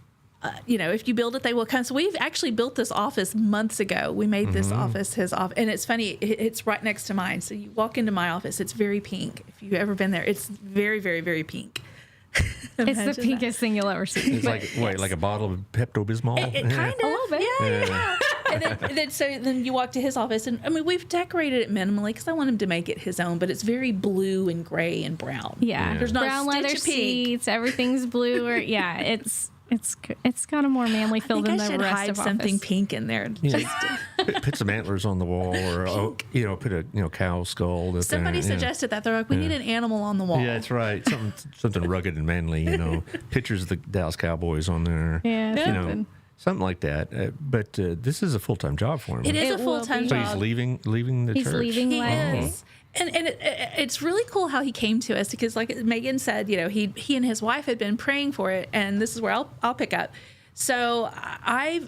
if you build it, they will come. So we've actually built this office months ago. We made this office his office. And it's funny, it's right next to mine. So you walk into my office, it's very pink. If you've ever been there, it's very, very, very pink. It's the pinkest thing you'll ever see. It's like a bottle of Pepto-Bismol? It kind of. A little bit. Yeah. And then you walk to his office, and we've decorated it minimally because I want him to make it his own, but it's very blue and gray and brown. Yeah. There's not brown a stitch leather of pink. seats, everything's blue. It's got a more manly feel than the I should rest hide of something office. pink in there. Put some antlers on the wall, or put a cow skull. Somebody suggested that. They're like, we need an animal on the wall. Yeah, that's right. Something rugged and manly. Pictures of the Dallas Cowboys on there. Yeah, something like that. But this is a full-time job for him. It is a full-time So job. he's leaving the church. He's leaving He Lighthouse. is. And it's really cool how he came to us, because like Megan said, he and his wife had been praying for it, and this is where I'll pick up. So I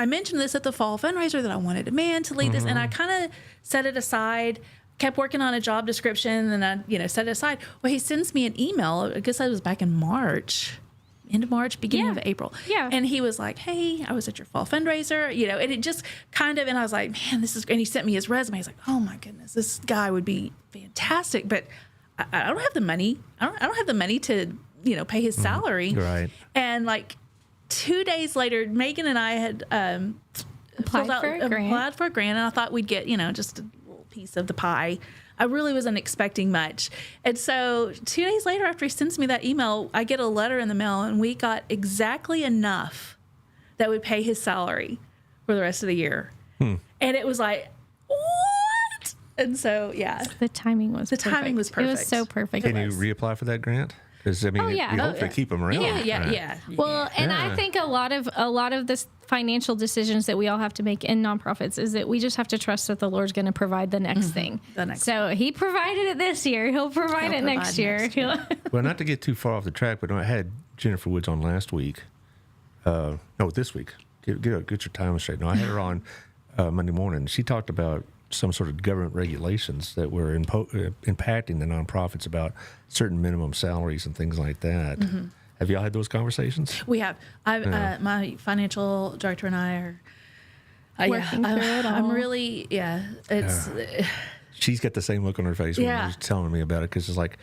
mentioned this at the fall fundraiser that I wanted a man to lead this, and I kind of set it aside, kept working on a job description, and I set it aside. Well, he sends me an email. I guess that was back in March. End of March, beginning of April. Yeah. And he was like, hey, I was at your fall fundraiser, and it just kind of, and I was like, man, this is, and he sent me his resume. He's like, oh my goodness, this guy would be fantastic. But I don't have the money. I don't have the money to, pay his salary. Right. And like 2 days later, Megan and I had applied for a grant, and I thought we'd get, just a little piece of the pie. I really wasn't expecting much. And so 2 days later, after he sends me that email, I get a letter in the mail, and we got exactly enough that would pay his salary for the rest of the year. And it was like, what? And so, yeah. The timing was perfect. Timing was perfect. It was so perfect. Can you reapply for that grant? Because you hope to keep them around. Yeah. Well, and I think a lot of the financial decisions that we all have to make in nonprofits is that we just have to trust that the Lord's going to provide the next thing. So He provided it this year; He'll provide it next year. Well, not to get too far off the track, but I had Jennifer Woods on last week. This week. Get your time straight. No, I had her on Monday morning. She talked about some sort of government regulations that were impacting the nonprofits about certain minimum salaries and things like that. Have y'all had those conversations? We have. My financial director and I are Working through it all. I'm really, it's. She's got the same look on her face when Yeah. she was telling me about it, because it's like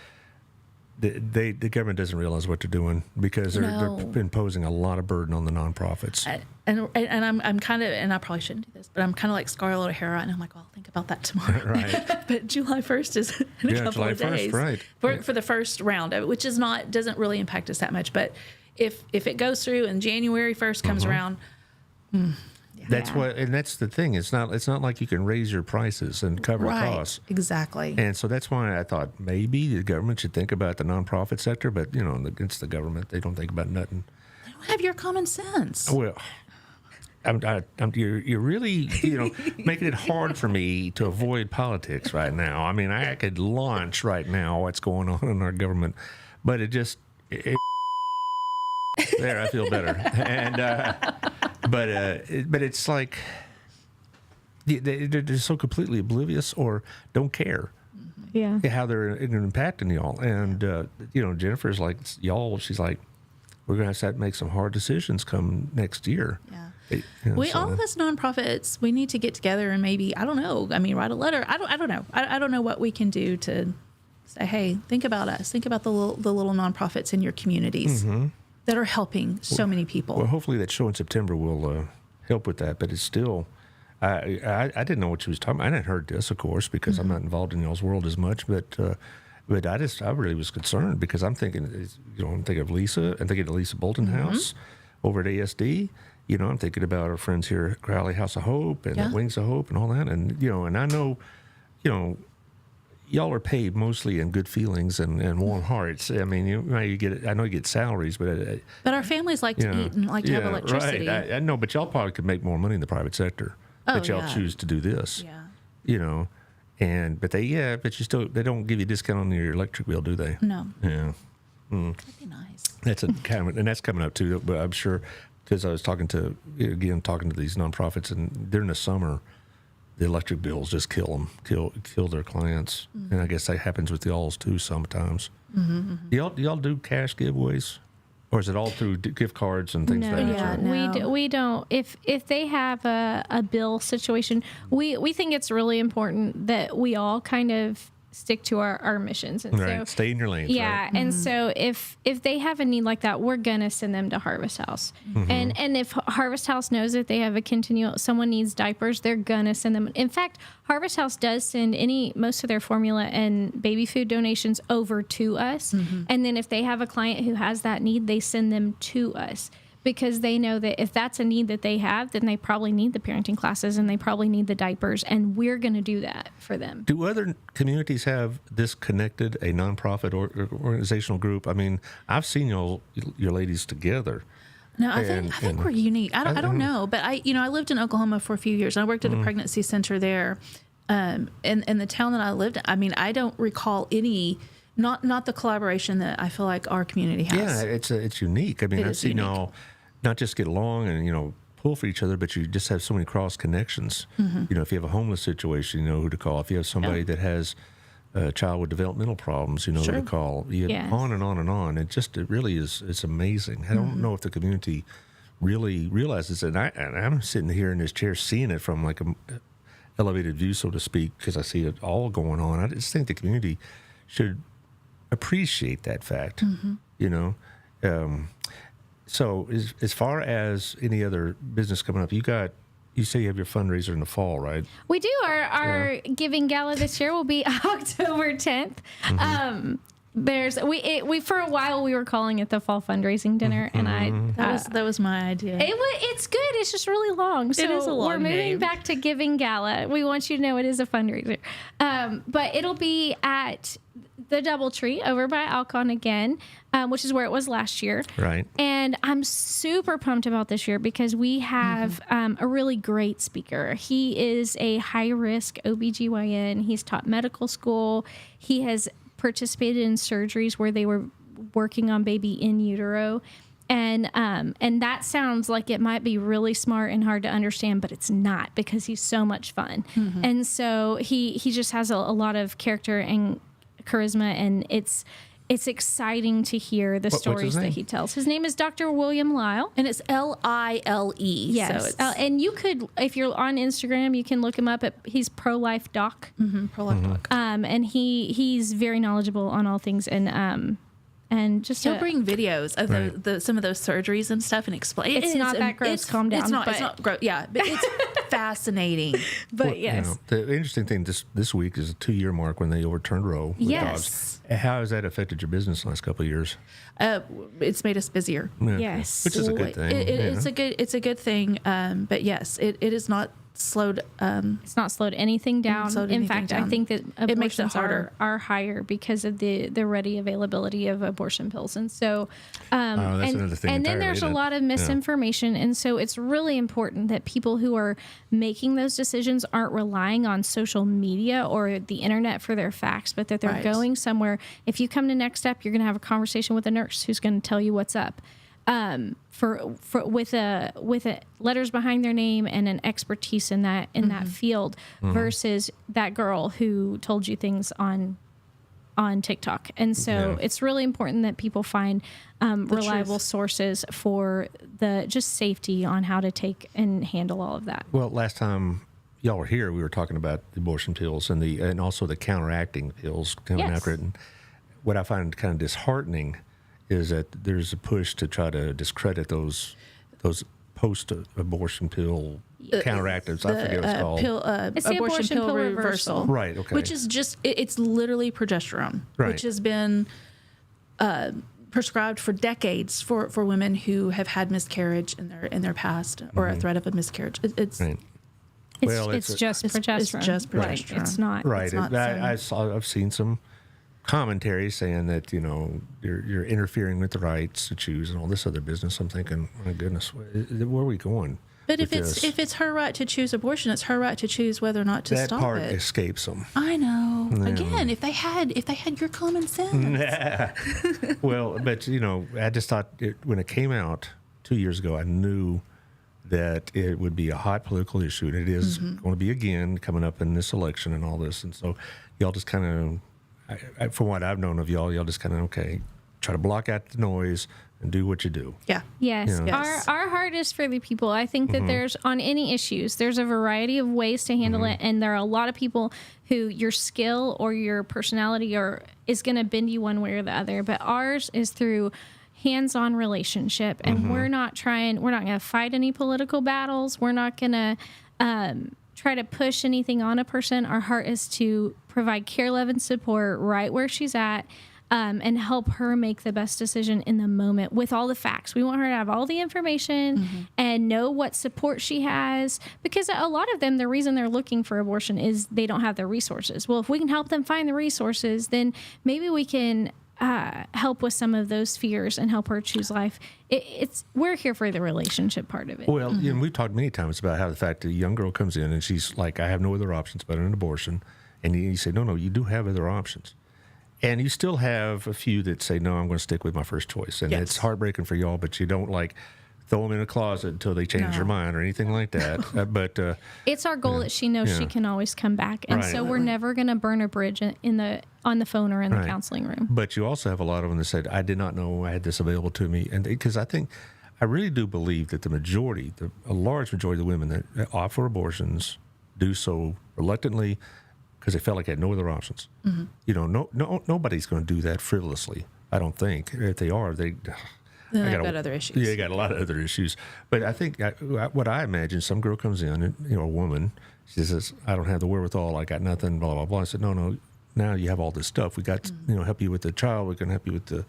the government doesn't realize what they're doing, because they're imposing a lot of burden on the nonprofits. And I'm kind of, and I probably shouldn't do this, but I'm kind of like Scarlett O'Hara, and I'm like, well, I'll think about that tomorrow. Right. But July 1st is in a couple July of days, 1st, right. For the first round of it, which doesn't really impact us that much. But if it goes through and January 1st comes around, that's the thing. It's not like you can raise your prices and cover costs. Exactly. And so that's why I thought maybe the government should think about the nonprofit sector, but it's the government. They don't think about nothing. don't have your common sense. Well, you're really, making it hard for me to avoid politics right now. I mean, I could launch right now what's going on in our government, but there, I feel better. And but it's like they're so completely oblivious or don't care. Yeah. How they're impacting y'all. And Jennifer's like, y'all. She's like, we're gonna have to make some hard decisions come next year. Yeah. So all of us nonprofits, we need to get together and maybe, I don't know. I mean, write a letter. I don't know. I don't know what we can do to say, hey, think about us. Think about the little nonprofits in your communities that are helping so many people. Well, hopefully that show in September will help with that. But it's still, I didn't know what she was talking about. I hadn't heard this, of course, because I'm not involved in y'all's world as much. But I really was concerned because I'm thinking, I'm thinking of Lisa. I'm thinking of Lisa Bolton House over at ASD. I'm thinking about our friends here at Crowley House of Hope and Wings of Hope and all that. And, and I know, y'all are paid mostly in good feelings and warm hearts. I mean, I know you get salaries, but our families like to eat and like to have electricity. Right. I know, but y'all probably could make more money in the private sector. But y'all choose to do this. Yeah. But they don't give you a discount on your electric bill, do they? No. Yeah. That'd be nice. That's and that's coming up too. But I'm sure because I was talking to these nonprofits, and during the summer, the electric bills just kill their clients, and I guess that happens with y'all's too sometimes. Do y'all do cash giveaways, or is it all through gift cards and things like that? No. We don't. If they have a bill situation, we think it's really important that we all kind of stick to our missions. And right. So, stay in your lanes. Yeah. Right? And so if they have a need like that, we're going to send them to Harvest House. And if Harvest House knows that they have someone needs diapers, they're going to send them. In fact, Harvest House does send most of their formula and baby food donations over to us. And then if they have a client who has that need, they send them to us. Because they know that if that's a need that they have, then they probably need the parenting classes and they probably need the diapers, and we're going to do that for them. Do other communities have this connected, a nonprofit or organizational group? I mean, I've seen your ladies together. No, I think we're unique. I don't know, but I lived in Oklahoma for a few years. And I worked at a pregnancy center there, in the town that I lived in. I mean, I don't recall any. Not the collaboration that I feel like our community has. Yeah, it's unique. I mean, I've seen y'all not just get along and pull for each other, but you just have so many cross connections. If you have a homeless situation, you know who to call. If you have somebody that has a child with developmental problems, you know who to call. On and on and on. It really is. It's amazing. I don't know if the community really realizes it. And I'm sitting here in this chair seeing it from like a elevated view, so to speak, because I see it all going on. I just think the community should appreciate that fact, So as far as any other business coming up, you say you have your fundraiser in the fall, right? We do. Our giving gala this year will be October 10th. We for a while we were calling it the fall fundraising dinner, and that was my idea. It's good. It's just really long. So it is a long we're moving name. back to giving gala. We want you to know it is a fundraiser, but it'll be at the Doubletree over by Alcon again, which is where it was last year. Right. And I'm super pumped about this year because we have a really great speaker. He is a high-risk OBGYN. He's taught medical school. He has participated in surgeries where they were working on baby in utero. And that sounds like it might be really smart and hard to understand, but it's not because he's so much fun. And so he just has a lot of character and charisma, and it's exciting to hear the stories that he tells. His name is Dr. William Lyle, and it's Lile. Yes, so and you could, if you're on Instagram, you can look him up. He's Pro-Life Doc. Pro-Life Doc. And he's very knowledgeable on all things, and just he'll bring videos of some of those surgeries and stuff and explain. It's not that gross. Calm down. It's not gross. Yeah, but it's fascinating. But yes, the interesting thing this week is the 2-year mark when they overturned Roe with dogs. How has that affected your business the last couple of years? It's made us busier. Yeah. Yes, which is a good thing. It's a good thing. But yes, it is not slowed. It's not slowed anything down. slowed In anything fact, I down. think that It makes it abortions harder. are higher because of the ready availability of abortion pills. And so, that's another thing and then entirely, there's a isn't it? lot of misinformation. And so it's really important that people who are making those decisions aren't relying on social media or the internet for their facts, but that they're Right. going somewhere. If you come to Next Step, you're going to have a conversation with a nurse who's going to tell you what's up. With letters behind their name and an expertise in that field, versus that girl who told you things on TikTok. And so it's really important that people find reliable truth. sources for the just safety on how to take and handle all of that. Well, last time y'all were here, we were talking about the abortion pills and also the counteracting pills coming Yes. after it. And what I find kind of disheartening is that there's a push to try to discredit those post-abortion pill counteractives. I forget what it's called. It's the abortion pill reversal. Right. Okay. Which is just it's literally progesterone, Right. which has been prescribed for decades for women who have had miscarriage in their past or a threat of a miscarriage. It's right. It's, Well, it's it's- just progesterone. it's just Right. progesterone. It's not. Right. not I've seen some commentary saying that you're interfering with the rights to choose and all this other business. I'm thinking, my goodness, where are we going? But with this? if it's her right to choose abortion, it's her right to choose whether or not to that stop part it. escapes them. I know. Again, if they had your common sense. Well, but I just thought when it came out 2 years ago, I knew that it would be a hot political issue, and it is going to be again coming up in this election and all this. And so y'all just kind of, from what I've known of y'all just kind of try to block out the noise and do what you do. Yeah. Yes. Yeah. Yes. Our heart is for the people. I think that there's, on any issues, there's a variety of ways to handle it. And there are a lot of people who your skill or your personality is going to bend you one way or the other. But ours is through hands-on relationship. And we're not going to fight any political battles. We're not going to try to push anything on a person. Our heart is to provide care, love, and support right where she's at. And help her make the best decision in the moment with all the facts. We want her to have all the information and know what support she has, because a lot of them, the reason they're looking for abortion is they don't have the resources. Well, if we can help them find the resources, then maybe we can help with some of those fears and help her choose life. We're here for the relationship part of it. Well, we've talked many times about how the fact that a young girl comes in and she's like, I have no other options but an abortion. And you say, no, you do have other options. And you still have a few that say, no, I'm going to stick with my first choice. And Yes. it's heartbreaking for y'all, but you don't throw them in a closet until they change their mind or anything like that. But It's our goal that she knows she can always come back. And Right. so we're never going to burn a bridge on the phone or in the Right. counseling room. But you also have a lot of them that said, I did not know I had this available to me. And because I really do believe that a large majority of the women that offer abortions do so reluctantly because they felt like they had no other options. Nobody's going to do that frivolously, I don't think. If they are, Then they've got other issues. Yeah, they got a lot of other issues. But I think what I imagine, some girl comes in, and, a woman, she says, I don't have the wherewithal, I got nothing, blah, blah, blah. I said, no, now you have all this stuff. We got, help you with the child. We can help you with the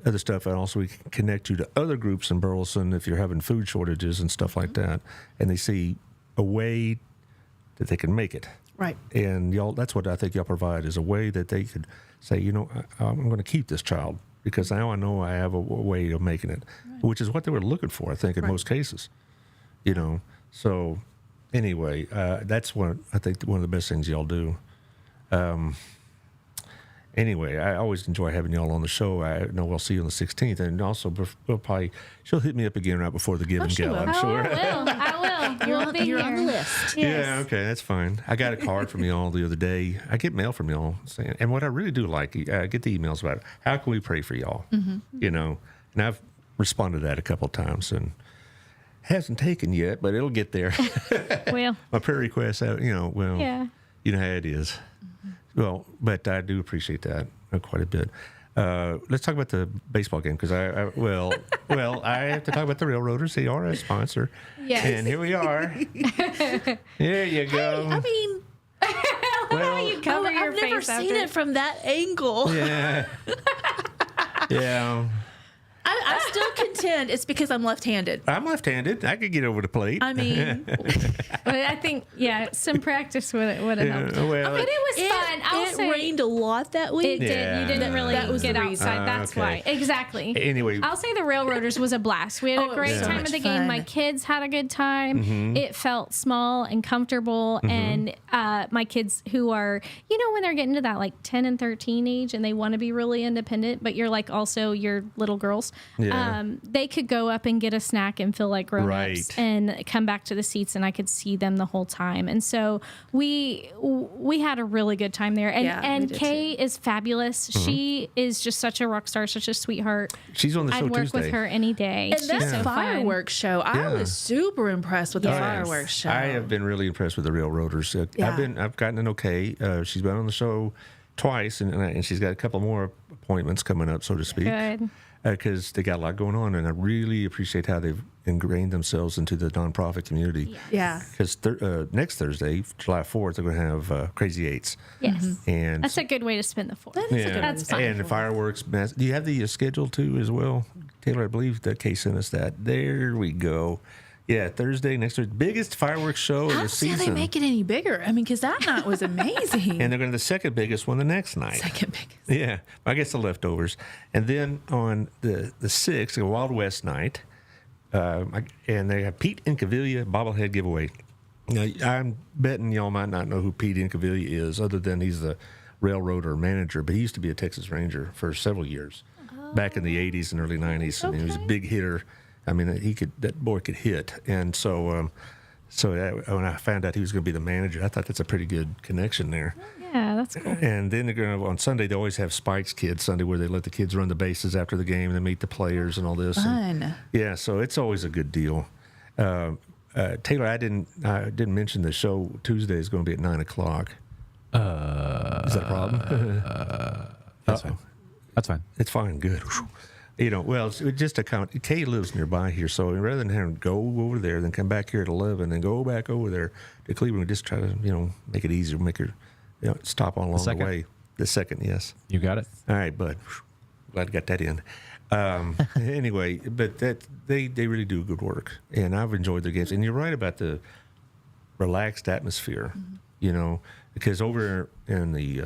other stuff. And also we can connect you to other groups in Burleson if you're having food shortages and stuff like that. And they see a way that they can make it. Right. And that's what I think y'all provide, is a way that they could say, I'm going to keep this child because now I know I have a way of making it, which is what they were looking for, I think, in most cases. So anyway, that's I think one of the best things y'all do. Anyway, I always enjoy having y'all on the show. I know we'll see you on the 16th, and also she'll hit me up again right before the Give and she Go, will. I'm sure. I will. You're on the list. Yeah, okay, that's fine. I got a card from y'all the other day. I get mail from y'all saying, and what I really do like, I get the emails about how can we pray for y'all, and I've responded to that a couple of times, and hasn't taken yet, but it'll get there. Well, My prayer requests, yeah. you know how it is. Well, but I do appreciate that quite a bit. Let's talk about the baseball game because I have to talk about the Railroaders. They are a sponsor. Yes. And here we are. There you go. I mean, well, you cover your I've never face seen after. it from that angle. yeah. Yeah. I still contend it's because I'm left-handed. I'm left-handed. I could get over the plate. I mean, But I think, some practice would have helped. Well, But it was fun. it rained a lot that week. It did. Yeah. You didn't really That was get the reason. outside. That's okay. why. Exactly. Anyway. I'll say the Railroaders was a blast. We had Oh, a it great was so time much at the game. fun. My kids had a good time. It felt small and comfortable. And my kids who are, when they're getting to that like 10 and 13 age and they want to be really independent, but you're like also your little girls, Yeah. they could go up and get a snack and feel like grown-ups Right. and come back to the seats, and I could see them the whole time. And so we had a really good time there. And Yeah, we and did Kay is fabulous. She is just such a rock star, such a sweetheart. She's on the show I'd work Tuesday. with her any day. And She's that so fun. fireworks show, I Yeah. was super impressed with the Yes. fireworks show. I have been really impressed with the Railroaders. Yeah. I've gotten an okay. She's been on the show twice, and she's got a couple more appointments coming up, so to speak. Good. Because they got a lot going on, and I really appreciate how they've ingrained themselves into the nonprofit community. Yeah. Because next Thursday, July 4th, they're going to have Crazy Eights. Yes. And That's a good way to spend the 4th. That is a yeah, good That's fun. and the fireworks. Do you have the schedule too as well, Taylor? I believe that Kay sent us that. There we go. Yeah, Thursday next Thursday, biggest fireworks show of How the do they season. make it any bigger? I mean, because that night was amazing. And they're going to the second biggest one the next night. Second biggest. Yeah, I guess the leftovers. And then on the 6th, a Wild West night, and they have Pete Incaviglia bobblehead giveaway. Now, I'm betting y'all might not know who Pete Incaviglia is, other than he's the railroader manager, but he used to be a Texas Ranger for several years, back in the 80s and early 90s. And he was a big hitter. I mean, that boy could hit. And so when I found out he was going to be the manager, I thought that's a pretty good connection there. Yeah, that's cool. And then they're going to, on Sunday, they always have Spike's Kids Sunday where they let the kids run the bases after the game and they meet the players and all this. And, Fun. yeah, so it's always a good deal. Taylor, I didn't mention the show Tuesday is going to be at 9:00. Is that a problem? That's fine. That's fine. It's fine. Good. Well, it's just a comment. Kay lives nearby here, so rather than having to go over there, then come back here at 11, and go back over there to Cleveland, we just try to, make it easier, make her stop on along the second? way. The second, yes. You got it. All right, bud. Glad I got that in. Anyway, but they really do good work, and I've enjoyed their games. And you're right about the relaxed atmosphere, because over in the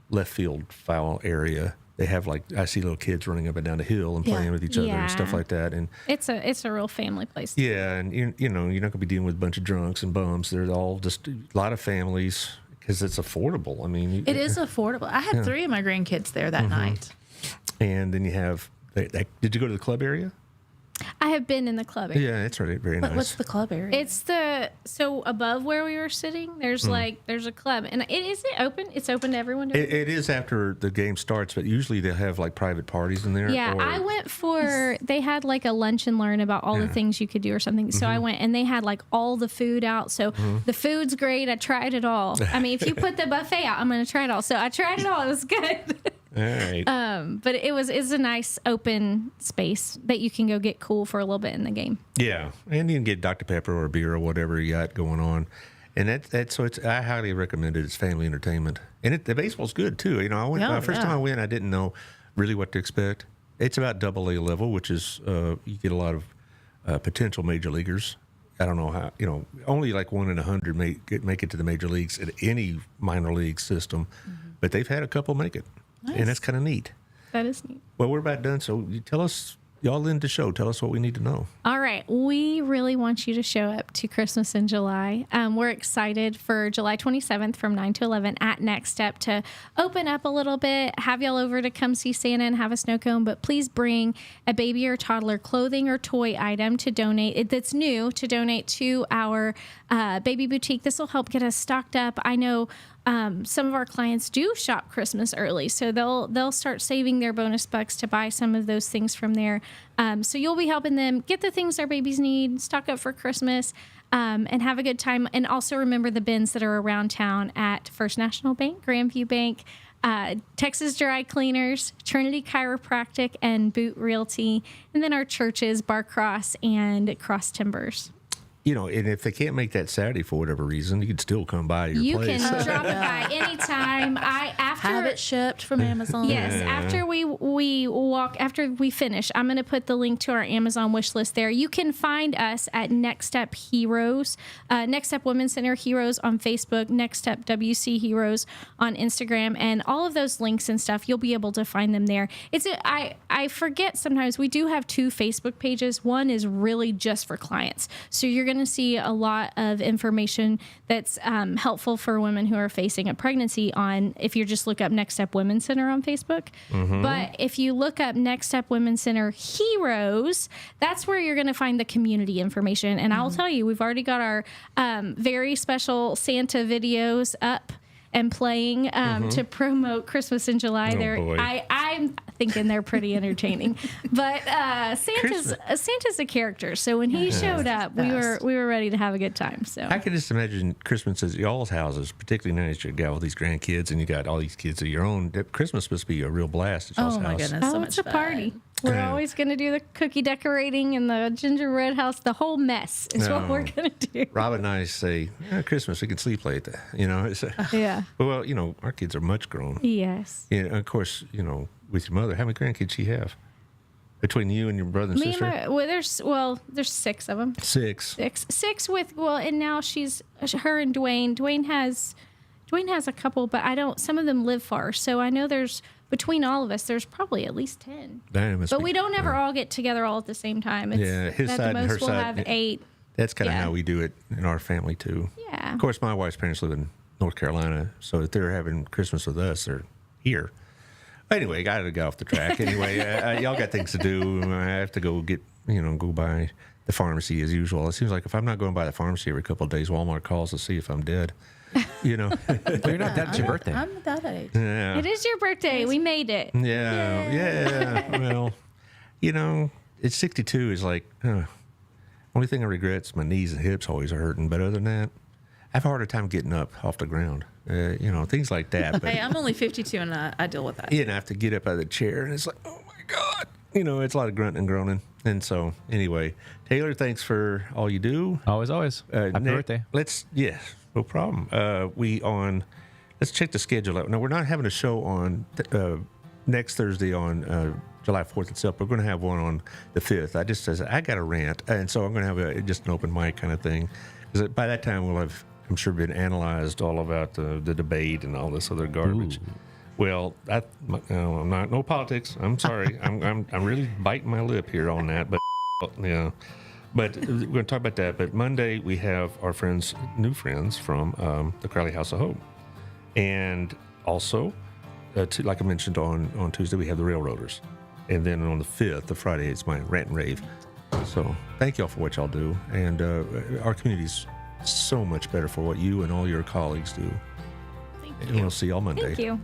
left field foul area, they have I see little kids running up and down the hill and playing with each other and stuff Yeah. like that. And It's a real family place. yeah, and you're not going to be dealing with a bunch of drunks and bums. They're all just a lot of families because it's affordable. I mean, It is affordable. I had 3 of my grandkids there that night. And then you have. Did you go to the club area? I have been in the club area. Yeah, it's right. Very nice. What's the club area? It's so above where we were sitting, there's there's a club. And is it open? It's open to everyone? It is after the game starts, but usually they'll have private parties in there. Yeah, or- I went they had a lunch and learn about all the things you could do or something. So I went and they had all the food out. So the food's great. I tried it all. I mean, if you put the buffet out, I'm going to try it all. So I tried it all. It was good. All right. But it's a nice open space that you can go get cool for a little bit in the game. Yeah, and you can get Dr. Pepper or beer or whatever you got going on, and I highly recommend it. It's family entertainment, and the baseball's good too. I went first time I went, I didn't know really what to expect. It's about AA level, which is you get a lot of potential major leaguers. I don't know how only 1 in 100 make it to the major leagues at any minor league system, but they've had a couple make it, and that's kind of neat. That is neat. Well, we're about done, so you tell us. Y'all in the show. Tell us what we need to know. All right. We really want you to show up to Christmas in July. We're excited for July 27th from 9 to 11 at Next Step to open up a little bit, have y'all over to come see Santa and have a snow cone. But please bring a baby or toddler clothing or toy item to donate. That's new to donate to our baby boutique. This will help get us stocked up. I know some of our clients do shop Christmas early, so they'll start saving their bonus bucks to buy some of those things from there. So you'll be helping them get the things their babies need, stock up for Christmas, and have a good time. And also remember the bins that are around town at First National Bank, Grandview Bank, Texas Dry Cleaners, Trinity Chiropractic, and Boot Realty, and then our churches, Bar Cross and Cross Timbers. and if they can't make that Saturday for whatever reason, you can still come by your You place. can drop it by anytime. Have it shipped from Amazon. Yes, after we finish, I'm going to put the link to our Amazon wish list there. You can find us at Next Step Heroes, Next Step Women's Center Heroes on Facebook, Next Step WC Heroes on Instagram, and all of those links and stuff, you'll be able to find them there. I forget sometimes we do have 2 Facebook pages. One is really just for clients. So you're going to see a lot of information that's helpful for women who are facing a pregnancy on, if you just look up Next Step Women's Center on Facebook. But if you look up Next Step Women's Center Heroes, that's where you're going to find the community information. And I'll tell you, we've already got our very special Santa videos up and playing to promote Christmas in July. Boy. I'm thinking they're pretty entertaining. But Santa's a character, so when he showed up, we were ready to have a good time. So I can just imagine Christmas at y'all's houses, particularly now that you got all these grandkids and you got all these kids of your own. Christmas must be a real blast at y'all's house. Oh my goodness, so much it's a fun. party. We're always going to do the cookie decorating and the gingerbread house. The whole mess is what we're going to do. Rob and I say, Christmas, we can sleep late. It's Yeah. Well, our kids are much grown. Yes. Of course, with your mother, how many grandkids she have? Between you and your brother and Me sister? and there's 6 of them. 6. Six with, and now her and Dwayne. Dwayne has a couple, but some of them live far. So I know between all of us, there's probably at least 10. But we don't ever all get together all at the same time. His at side the and her most we'll side. have 8. That's kind of Yeah. how we do it in our family, too. Yeah. Of course, my wife's parents live in North Carolina, so if they're having Christmas with us, they're here. Anyway, got to get off the track. Anyway, y'all got things to do. I have to go go by the pharmacy as usual. It seems like if I'm not going by the pharmacy every couple of days, Walmart calls to see if I'm dead. But you're not dead. It's your birthday. I'm that age. Yeah. It is your birthday. We made it. Yeah. Well, it's 62 is like, only thing I regret is my knees and hips always are hurting. But other than that, I have a harder time getting up off the ground. Things like that. But, Hey, I'm only 52 and I deal with that. I have to get up out of the chair and it's like, oh my God. It's a lot of grunting and groaning. And so, anyway, Taylor, thanks for all you do. Always. Happy birthday. No problem. Let's check the schedule out. Now, we're not having a show on next Thursday on July 4th itself. We're going to have one on the 5th. I just says I got a rant, and so I'm going to have just an open mic kind of thing. Because by that time, we'll have, I'm sure, been analyzed all about the debate and all this other garbage. Ooh. Well, I'm not no politics. I'm sorry. I'm really biting my lip here on that, but yeah. But we're going to talk about that. But Monday we have our new friends from the Crowley House of Hope, and also, like I mentioned on Tuesday, we have the Railroaders, and then on the 5th, the Friday, it's my rant and rave. So thank y'all for what y'all do, and our community's so much better for what you and all your colleagues do. Thank And we'll see y'all Monday. Thank you.